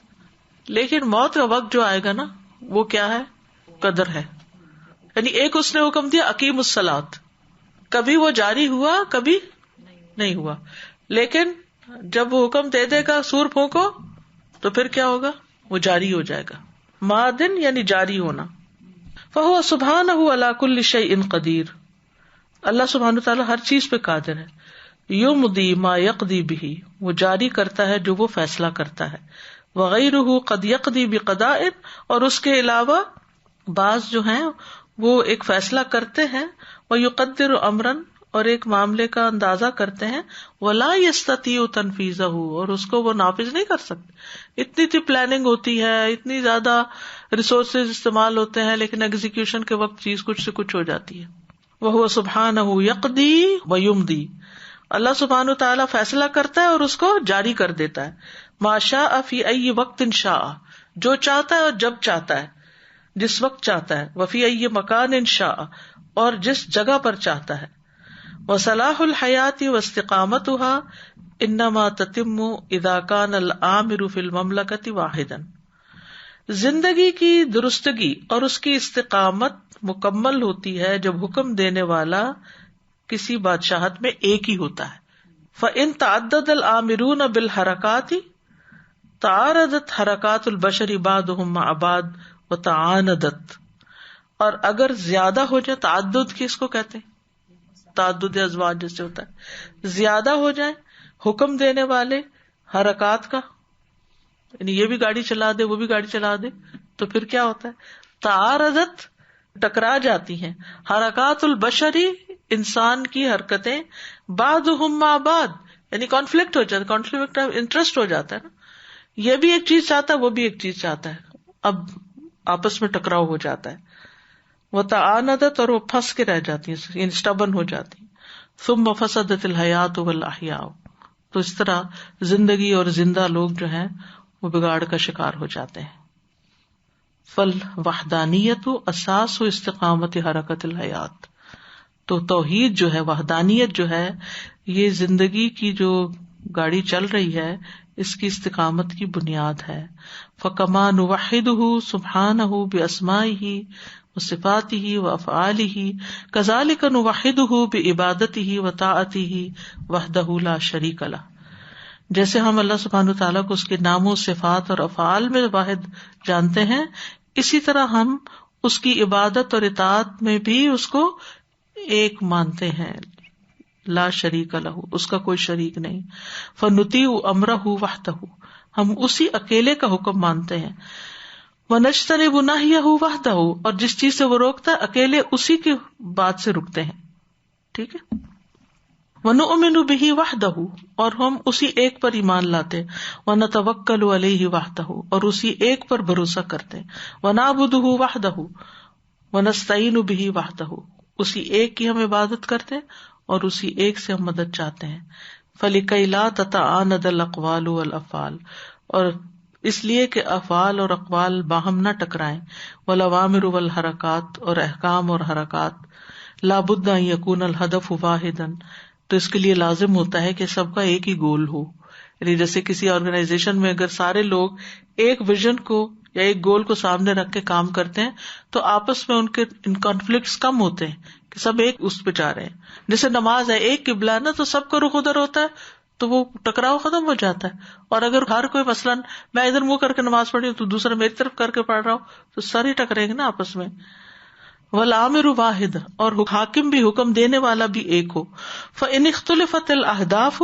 لیکن موت کا وقت جو آئے گا نا وہ کیا ہے؟ قدر ہے. یعنی ایک اس نے حکم دیا اقیم الصلاۃ، کبھی وہ جاری ہوا کبھی نہیں ہوا. لیکن جب وہ حکم دے دے گا سور پھونکو تو پھر کیا ہوگا؟ وہ جاری ہو جائے گا. مادن یعنی جاری ہونا. فہو سبحانہ علی کل شیء قدیر، اللہ سبحانہ تعالیٰ ہر چیز پہ قادر ہے. یمضی ما یقضی بہ، وہ جاری کرتا ہے جو وہ فیصلہ کرتا ہے. وغیرہ قد یقضی بقضاء، اور اس کے علاوہ بعض جو ہیں وہ ایک فیصلہ کرتے ہیں. ویقدر امرا، اور ایک معاملے کا اندازہ کرتے ہیں. ولا یستطیع تنفیذہ، اور اس کو وہ نافذ نہیں کر سکتے. اتنی تھی پلاننگ ہوتی ہے، اتنی زیادہ ریسورسز استعمال ہوتے ہیں، لیکن ایگزیکیوشن کے وقت چیز کچھ سے کچھ ہو جاتی ہے. وہو سبحانہ یقضی ویمضی، اللہ سبحانہ تعالیٰ فیصلہ کرتا ہے اور اس کو جاری کر دیتا ہے. ما شاء فی ای وقت شاء، جو چاہتا ہے اور جب چاہتا ہے، جس وقت چاہتا ہے. وفی ای مکان شاء، اور جس جگہ پر چاہتا ہے. وصلاح الحیات واستقامتها انما تتم اذا كان الآمر فی المملکۃ واحدا، زندگی کی درستگی اور اس کی استقامت مکمل ہوتی ہے جب حکم دینے والا کسی بادشاہت میں ایک ہی ہوتا ہے. فإن تعدد الآمرون بالحرکات تعارضت حرکات البشر بعضهم مع بعض وتعاندت، اور اگر زیادہ ہو جائے، تعدد کس کو کہتے ہیں؟ تعدد ازواج جیسے ہوتا ہے، زیادہ ہو جائے حکم دینے والے حرکات کا، یعنی یہ بھی گاڑی چلا دے وہ بھی گاڑی چلا دے، تو پھر کیا ہوتا ہے؟ تعارضت، ٹکرا جاتی ہیں. حرکات البشری، انسان کی حرکتیں، بعضهم مع بعض یعنی کانفلکٹ ہو جاتا ہے، کانفلکٹ آف انٹرسٹ ہو جاتا ہے نا. یہ بھی ایک چیز چاہتا ہے، وہ بھی ایک چیز چاہتا ہے، اب آپس میں ٹکراؤ ہو جاتا ہے. وتعاندت، اور وہ پھنس کے رہ جاتی ہیں، یعنی اسٹبن ہو جاتی ہیں. ثم فسدت الحیات والاحیاء، تو اس طرح زندگی اور زندہ لوگ جو ہیں وہ بگاڑ کا شکار ہو جاتے ہیں. فالوحدانیت اساس و استقامت حرکت الحیات، تو توحید جو ہے، وحدانیت جو ہے، یہ زندگی کی جو گاڑی چل رہی ہے اس کی استقامت کی بنیاد ہے. فکما نوحدہ سبحانہ باسمائہ وصفاتہ وافعالہ کذالک نوحدہ بعبادتہ وطاعتہ وحدہ لا شریک لہ، جیسے ہم اللہ سبحانہ تعالیٰ کو اس کے ناموں، صفات اور افعال میں واحد جانتے ہیں، اسی طرح ہم اس کی عبادت اور اطاعت میں بھی اس کو ایک مانتے ہیں. لا شریک لہ، اس کا کوئی شریک نہیں. فنطیع امرہ وحدہ، ہم اسی اکیلے کا حکم مانتے ہیں. ونجتنب نہیہ وحدہ، اور جس چیز سے وہ روکتا ہے اکیلے اسی کی بات سے رکتے ہیں. ٹھیک ہے. ونؤمن بہ وحدہ، اور ہم اسی ایک پر ایمان لاتے. ونتوکل علیہ وحدہ، اور اسی ایک پر بھروسہ کرتے. ونعبدہ وحدہ ونستعین بہ وحدہ، اسی ایک کی ہم عبادت کرتے اور اسی ایک سے ہم مدد چاہتے ہیں. فلکی لا تتعاند الاقوال والافعال، اور اس لیے کہ افعال اور اقوال باہم نہ ٹکرائیں. والاوامر والحرکات، اور احکام اور حرکات. لا بد ان یکون الہدف واحدا، تو اس کے لیے لازم ہوتا ہے کہ سب کا ایک ہی گول ہو. یعنی جیسے کسی آرگنائزیشن میں اگر سارے لوگ ایک ویژن کو یا ایک گول کو سامنے رکھ کے کام کرتے ہیں تو آپس میں ان کے کانفلکٹس کم ہوتے ہیں کہ سب ایک اس پہ جا رہے ہیں. جیسے نماز ہے، ایک قبلہ نا، تو سب کا رخ ادھر ہوتا ہے تو وہ ٹکراؤ ختم ہو جاتا ہے. اور اگر ہر کوئی مثلاً میں ادھر منہ کر کے نماز پڑھی ہوں تو دوسرا میری طرف کر کے پڑھ رہا ہوں تو سارے ٹکریں گے نا آپس میں. والآمر واحد، اور حاکم بھی، حکم دینے والا بھی ایک ہو. فإن اختلفت الأهداف،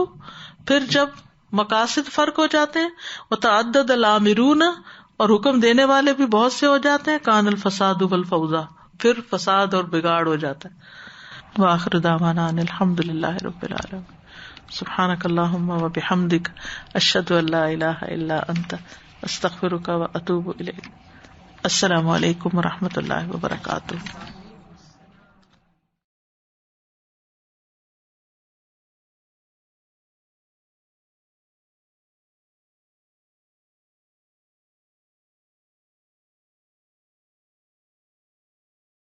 پھر جب مقاصد فرق ہو جاتے ہیں. وتعدد الآمرون، اور حکم دینے والے بھی بہت سے ہو جاتے ہیں. کان الفساد والفوضى، پھر فساد اور بگاڑ ہو جاتا ہے. وآخر دعوانا ان الحمد للہ رب العالمین. سبحانک اللہم وبحمدک، اشہد ان لا الہ الا انت، استغفرک واتوب الیک. السلام علیکم ورحمۃ اللہ وبرکاتہ.